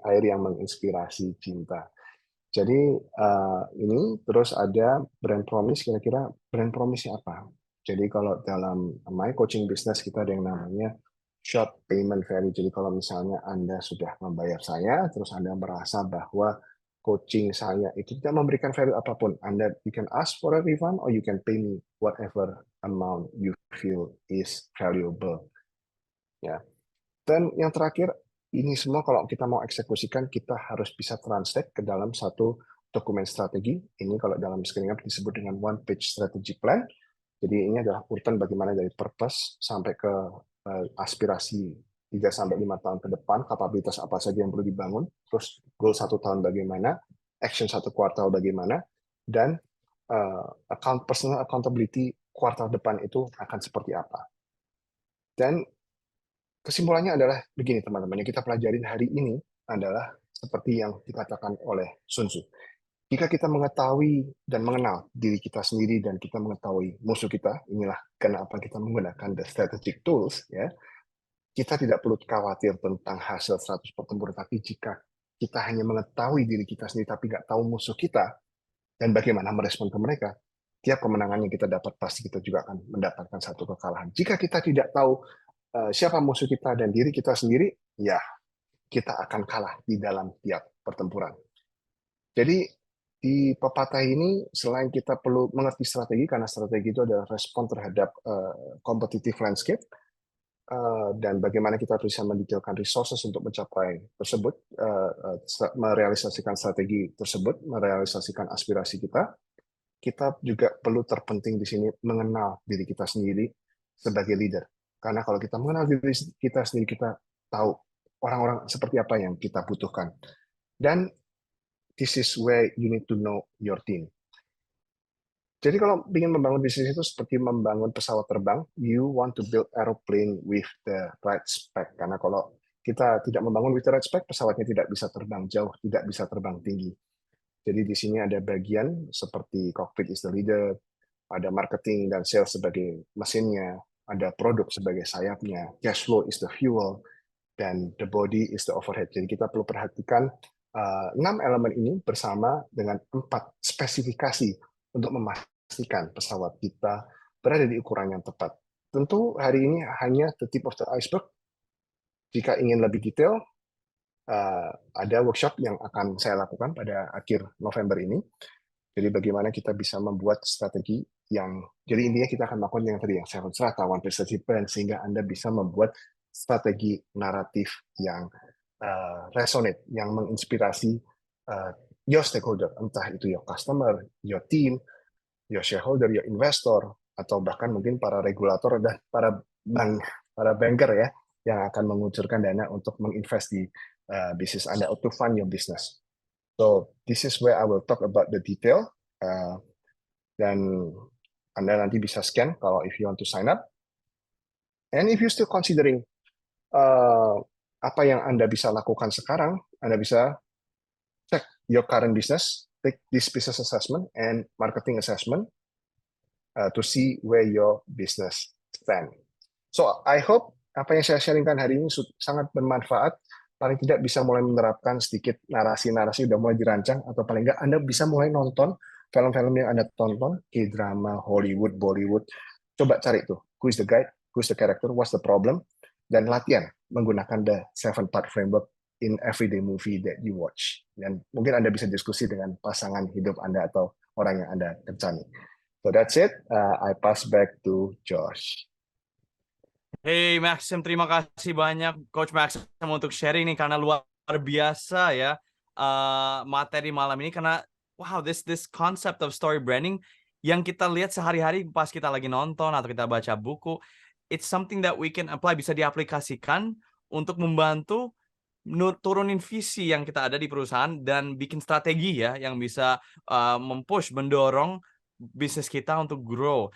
S2: air yang menginspirasi cinta. Jadi ini terus ada brand promise, kira-kira brand promise-nya apa? Jadi kalau dalam my coaching business kita ada yang namanya short payment value. Jadi kalau misalnya Anda sudah membayar saya, terus Anda merasa bahwa coaching saya itu tidak memberikan value apapun, you can ask for a refund or you can pay me whatever amount you feel is valuable. Ya. Dan yang terakhir, ini semua kalau kita mau eksekusikan, kita harus bisa translate ke dalam satu dokumen strategi. Ini kalau dalam Screening Up disebut dengan one page strategy plan. Jadi ini adalah urutan bagaimana dari purpose sampai ke aspirasi 3 sampai 5 tahun ke depan, kapabilitas apa saja yang perlu dibangun, terus goal 1 tahun bagaimana, action 1 kuartal bagaimana, dan personal accountability kuartal depan itu akan seperti apa. Dan kesimpulannya adalah begini teman-teman, yang kita pelajarin hari ini adalah seperti yang dikatakan oleh Sun Tzu. Jika kita mengetahui dan mengenal diri kita sendiri dan kita mengetahui musuh kita, inilah kenapa kita menggunakan the strategic tools, ya. Kita tidak perlu khawatir tentang hasil 100 pertempuran, tapi jika kita hanya mengetahui diri kita sendiri tapi nggak tahu musuh kita dan bagaimana merespon ke mereka, tiap kemenangan yang kita dapat pasti kita juga akan mendapatkan satu kekalahan. Jika kita tidak tahu siapa musuh kita dan diri kita sendiri, ya kita akan kalah di dalam tiap pertempuran. Jadi di pepatah ini selain kita perlu mengerti strategi, karena strategi itu adalah respon terhadap competitive landscape, dan bagaimana kita bisa mendetailkan resources untuk mencapai tersebut, merealisasikan strategi tersebut, merealisasikan aspirasi kita. Kita juga perlu terpenting di sini mengenal diri kita sendiri sebagai leader. Karena kalau kita mengenal diri kita sendiri, kita tahu orang-orang seperti apa yang kita butuhkan. Dan this is where you need to know your team. Jadi kalau ingin membangun bisnis itu seperti membangun pesawat terbang, you want to build aeroplane with the right spec. Karena kalau kita tidak membangun with the right spec, pesawatnya tidak bisa terbang jauh, tidak bisa terbang tinggi. Jadi di sini ada bagian seperti cockpit is the leader, ada marketing dan sales sebagai mesinnya, ada produk sebagai sayapnya, cash flow is the fuel, dan the body is the overhead. Jadi kita perlu perhatikan 6 elemen ini bersama dengan 4 spesifikasi untuk memastikan pesawat kita berada di ukuran yang tepat. Tentu hari ini hanya the tip of the iceberg. Jika ingin lebih detail, ada workshop yang akan saya lakukan pada akhir November ini. Jadi bagaimana kita bisa membuat strategi yang, jadi intinya kita akan melakukan yang tadi, yang 7 strata, one page strategy plan, sehingga Anda bisa membuat strategi naratif yang resonate, yang menginspirasi your stakeholder, entah itu your customer, your team, your shareholder, your investor, atau bahkan mungkin para regulator dan para banker ya, yang akan mengucurkan dana untuk menginvest di bisnis Anda, to fund your business. So this is where I will talk about the detail, dan Anda nanti bisa scan kalau if you want to sign up. And if you're still considering apa yang Anda bisa lakukan sekarang, Anda bisa check your current business, take this business assessment and marketing assessment to see where your business stand. So I hope apa yang saya sharingkan hari ini sangat bermanfaat. Paling tidak bisa mulai menerapkan sedikit narasi-narasi, udah mulai dirancang, atau paling nggak Anda bisa mulai nonton film-film yang Anda tonton, K-drama, Hollywood, Bollywood. Coba cari tuh, who is the guide, who is the character, what's the problem, dan latihan menggunakan the 7-part framework in everyday movie that you watch. Dan mungkin Anda bisa diskusi dengan pasangan hidup Anda atau orang yang Anda kencani. So that's it. I pass back to Josh.
S1: Hey Maxim, terima kasih banyak Coach Maxim untuk sharing nih, karena luar biasa ya materi malam ini, karena wow, this concept of story branding yang kita lihat sehari-hari pas kita lagi nonton atau kita baca buku, it's something that we can apply, bisa diaplikasikan untuk membantu turunin visi yang kita ada di perusahaan dan bikin strategi ya yang bisa mempush, mendorong bisnis kita untuk grow.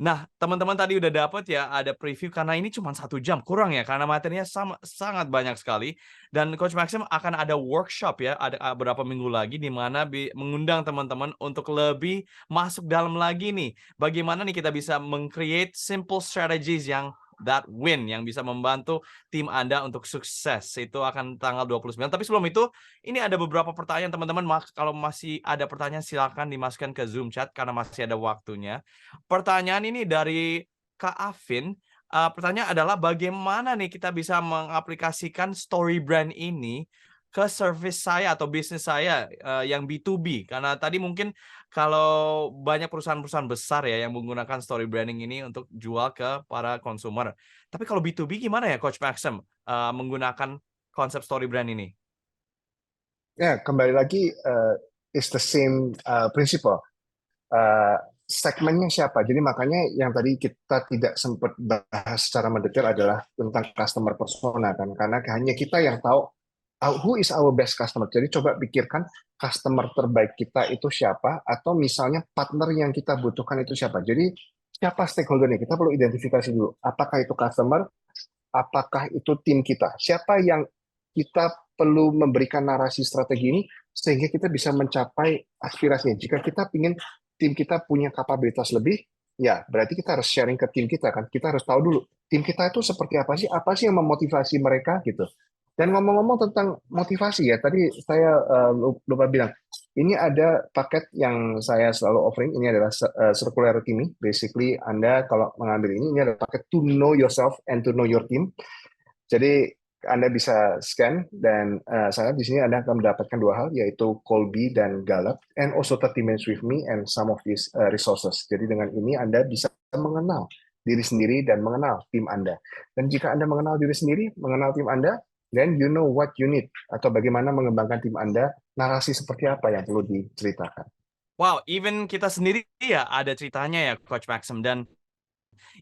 S1: Nah, teman-teman tadi udah dapat ya, ada preview, karena ini cuma 1 jam, kurang ya, karena materinya sangat banyak sekali. Dan Coach Maxim akan ada workshop ya, ada beberapa minggu lagi, di mana mengundang teman-teman untuk lebih masuk dalam lagi nih. Bagaimana nih kita bisa meng-create simple strategies yang that win yang bisa membantu tim Anda untuk sukses. Itu akan tanggal 29. Tapi sebelum itu, ini ada beberapa pertanyaan teman-teman. Kalau masih ada pertanyaan silakan dimasukkan ke Zoom chat karena masih ada waktunya. Pertanyaan ini dari Kak Afin. Pertanyaan adalah bagaimana nih kita bisa mengaplikasikan story brand ini ke service saya atau bisnis saya yang B2B. Karena tadi mungkin kalau banyak perusahaan-perusahaan besar ya yang menggunakan story branding ini untuk jual ke para konsumer. Tapi kalau B2B gimana ya Coach Maxim menggunakan konsep story brand ini?
S2: Ya, kembali lagi it's the same principle. Uh, segmennya siapa? Jadi makanya yang tadi kita tidak sempat bahas secara mendetail adalah tentang customer persona kan, karena hanya kita yang tahu who is our best customer. Jadi coba pikirkan customer terbaik kita itu siapa, atau misalnya partner yang kita butuhkan itu siapa. Jadi siapa stakeholdernya? Kita perlu identifikasi dulu. Apakah itu customer? Apakah itu tim kita? Siapa yang kita perlu memberikan narasi strategi ini sehingga kita bisa mencapai aspirasinya. Jika kita ingin tim kita punya kapabilitas lebih, ya berarti kita harus sharing ke tim kita kan. Kita harus tahu dulu tim kita itu seperti apa sih yang memotivasi mereka gitu. Dan ngomong-ngomong tentang motivasi ya, tadi saya lupa bilang, ini ada paket yang saya selalu offering. Ini adalah circularity me. Basically, Anda kalau mengambil ini adalah paket to know yourself and to know your team. Jadi Anda bisa scan dan saya di sini Anda akan mendapatkan dua hal, yaitu Colby dan Gallup, and also 30 minutes with me and some of these resources. Jadi dengan ini Anda bisa mengenal diri sendiri dan mengenal tim Anda. Dan jika Anda mengenal diri sendiri, mengenal tim Anda, then you know what you need, atau bagaimana mengembangkan tim Anda, narasi seperti apa yang perlu diceritakan.
S1: Wow, even kita sendiri ya ada ceritanya ya Coach Maxim, dan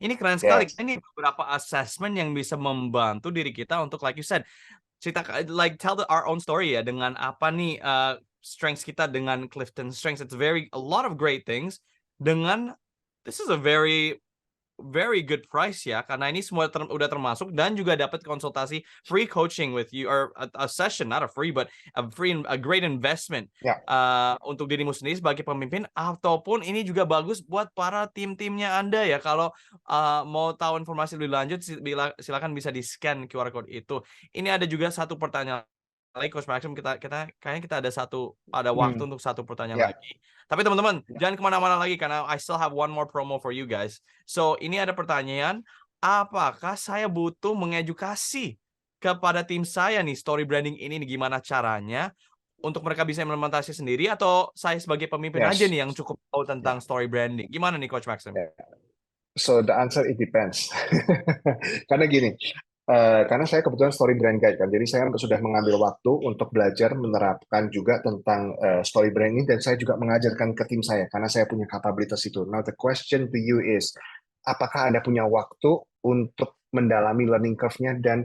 S1: ini keren sekali.
S2: Yes.
S1: Ini beberapa assessment yang bisa membantu diri kita untuk like you said, cerita like tell our own story ya, dengan apa nih strengths kita dengan Clifton Strengths. It's a lot of great things dengan this is a very good price ya, karena ini semua udah termasuk, dan juga dapat konsultasi free coaching with you, or a session, not a free but a great investment
S2: Ya.
S1: untuk dirimu sendiri sebagai pemimpin, ataupun ini juga bagus buat para tim-timnya Anda ya. Kalau mau tahu informasi lebih lanjut silakan bisa di-scan QR code itu. Ini ada juga satu pertanyaan lagi Coach Maxim, kayaknya kita ada waktu untuk satu pertanyaan
S2: Ya.
S1: lagi. Tapi teman-teman, jangan kemana-mana lagi karena I still have one more promo for you guys. So, ini ada pertanyaan, apakah saya butuh mengedukasi kepada tim saya nih, story branding ini nih, gimana caranya untuk mereka bisa implementasi sendiri, atau saya sebagai pemimpin aja
S2: Yes.
S1: nih yang cukup tahu tentang story branding? Gimana nih Coach Maxim?
S2: So the answer it depends. Karena gini, karena saya kebetulan story brand guide kan, jadi saya sudah mengambil waktu untuk belajar menerapkan juga tentang story brand ini, dan saya juga mengajarkan ke tim saya karena saya punya kapabilitas itu. Now the question to you is, apakah Anda punya waktu untuk mendalami learning curve-nya dan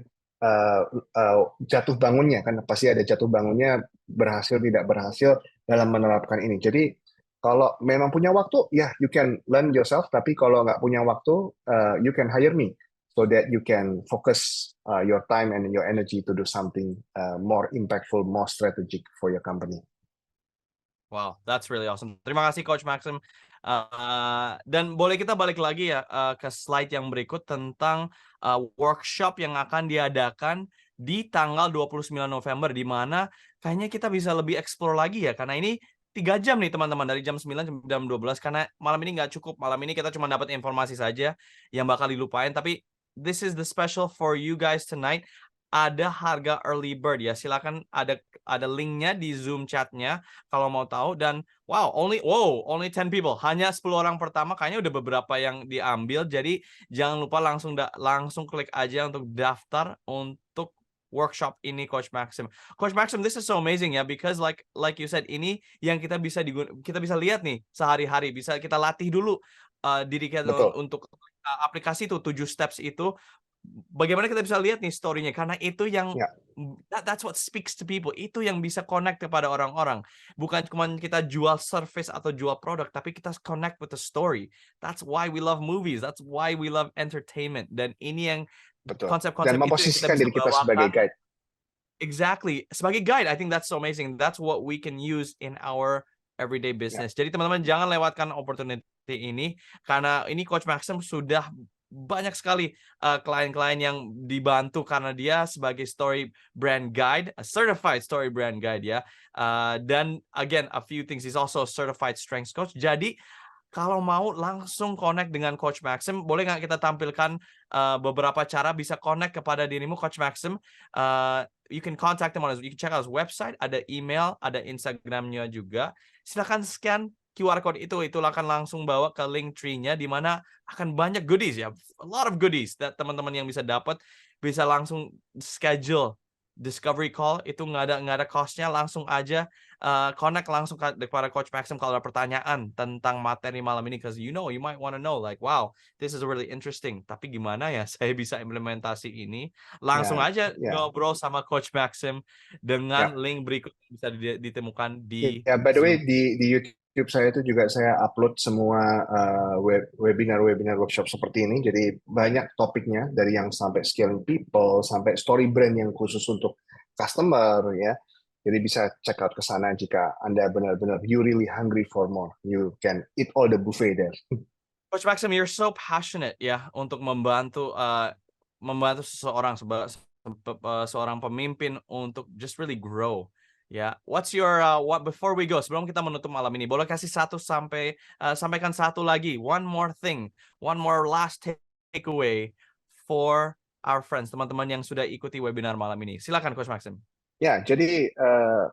S2: jatuh bangunnya, kan pasti ada jatuh bangunnya, berhasil tidak berhasil dalam menerapkan ini. Jadi kalau memang punya waktu, ya you can learn yourself. Tapi kalau nggak punya waktu, you can hire me so that you can focus your time and your energy to do something more impactful, more strategic for your company.
S1: Wow, that's really awesome. Terima kasih Coach Maxim. Dan boleh kita balik lagi ya ke slide yang berikut tentang workshop yang akan diadakan di tanggal 29 November, di mana kayaknya kita bisa lebih explore lagi ya, karena ini 3 jam nih teman-teman, dari jam 9 sampai jam 12, karena malam ini nggak cukup. Malam ini kita cuma dapat informasi saja yang bakal dilupain, tapi this is the special for you guys tonight. Ada harga early bird ya, silakan ada linknya di Zoom chatnya kalau mau tahu. Dan only 10 people, hanya 10 orang pertama, kayaknya udah beberapa yang diambil. Jadi jangan lupa langsung klik aja untuk daftar untuk workshop ini Coach Maxim. Coach Maxim, this is so amazing ya, because like you said, ini yang kita bisa lihat nih sehari-hari, bisa kita latih dulu diri kita.
S2: Betul.
S1: Untuk aplikasi itu 7 steps itu, bagaimana kita bisa lihat nih story-nya, karena itu yang that's what speaks to people. Itu yang bisa connect kepada orang-orang. Bukan cuma kita jual service atau jual produk, tapi kita connect with the story. That's why we love movies. That's why we love entertainment. Dan ini yang
S2: Betul.
S1: konsep-konsep
S2: Dan
S1: itu yang kita
S2: memposisikan
S1: bisa
S2: diri kita
S1: bawakan.
S2: sebagai guide.
S1: Exactly. Sebagai guide, I think that's so amazing. That's what we can use in our everyday business. Jadi teman-teman jangan lewatkan opportunity ini, karena ini Coach Maxim sudah banyak sekali klien-klien yang dibantu karena dia sebagai story brand guide, a certified story brand guide ya. Dan again, a few things, he's also a certified strengths coach. Jadi kalau mau langsung connect dengan Coach Maxim, boleh nggak kita tampilkan beberapa cara bisa connect kepada dirimu, Coach Maxim? You can contact him on you can check out his website, ada email, ada Instagramnya juga. Silakan scan QR code itu akan langsung bawa ke link tree-nya di mana akan banyak goodies ya, a lot of goodies that teman-teman yang bisa dapat, bisa langsung schedule discovery call, itu nggak ada cost-nya, langsung aja connect langsung kepada Coach Maxim kalau ada pertanyaan tentang materi malam ini, because you might wanna know like, wow, this is really interesting, tapi gimana ya saya bisa implementasi ini? Langsung
S2: Ya,
S1: aja
S2: ya,
S1: ngobrol sama Coach Maxim dengan
S2: ya.
S1: link berikut yang bisa ditemukan di
S2: Ya, by the way,
S1: Zoom.
S2: di YouTube saya itu juga saya upload semua webinar-webinar workshop seperti ini. Jadi banyak topiknya dari yang sampai scaling people, sampai story brand yang khusus untuk customer ya. Jadi bisa check out ke sana jika Anda benar-benar you really hungry for more. You can eat all the buffet there.
S1: Coach Maxim, you're so passionate ya untuk membantu seseorang seorang pemimpin untuk just really grow. Ya, what's your what before we go, sebelum kita menutup malam ini, boleh kasih sampaikan satu lagi, one more thing, one more last takeaway for our friends, teman-teman yang sudah ikuti webinar malam ini. Silakan Coach Maxim.
S2: Ya, jadi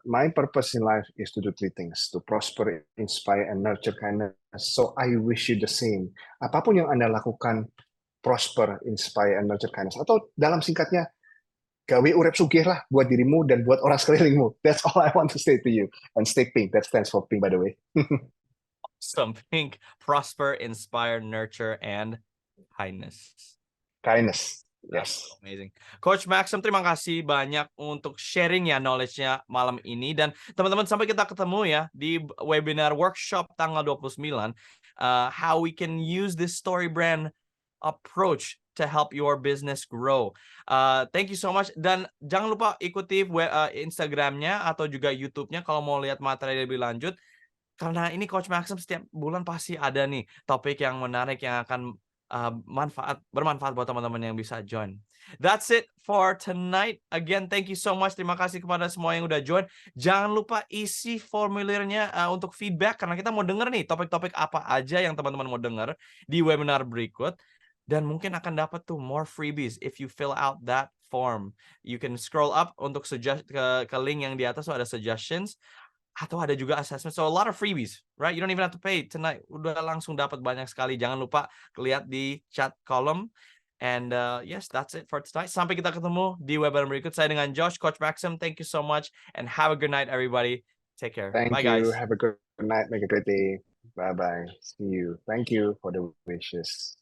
S2: my purpose in life is to do three things: to prosper, inspire, and nurture kindness. So I wish you the same. Apapun yang Anda lakukan, prosper, inspire, and nurture kindness. Atau dalam singkatnya, gawe urep sugih lah buat dirimu dan buat orang sekelilingmu. That's all I want to say to you. And stay pink. That stands for pink, by the way.
S1: Awesome. Pink, prosper, inspire, nurture, and kindness.
S2: Kindness.
S1: That's
S2: Yes.
S1: amazing. Coach Maxim, terima kasih banyak untuk sharing ya knowledge-nya malam ini. Dan teman-teman, sampai kita ketemu ya di webinar workshop tanggal 29. How we can use this story brand approach to help your business grow. Thank you so much. Dan jangan lupa ikuti Instagram-nya atau juga YouTube-nya kalau mau lihat materi lebih lanjut. Karena ini Coach Maxim setiap bulan pasti ada nih topik yang menarik yang akan bermanfaat buat teman-teman yang bisa join. That's it for tonight. Again, thank you so much. Terima kasih kepada semua yang udah join. Jangan lupa isi formulirnya untuk feedback, karena kita mau denger nih topik-topik apa aja yang teman-teman mau denger di webinar berikut. Dan mungkin akan dapat tuh more freebies if you fill out that form. You can scroll up untuk ke link yang di atas, so ada suggestions. Atau ada juga assessment, so a lot of freebies, right? You don't even have to pay tonight. Udah langsung dapat banyak sekali. Jangan lupa lihat di chat column. And yes, that's it for tonight. Sampai kita ketemu di webinar berikut. Saya dengan Josh, Coach Maxim. Thank you so much and have a good night, everybody. Take care.
S2: Thank
S1: Bye,
S2: you.
S1: guys.
S2: Have a good night. Make a great day. Bye-bye. See you. Thank you for the wishes.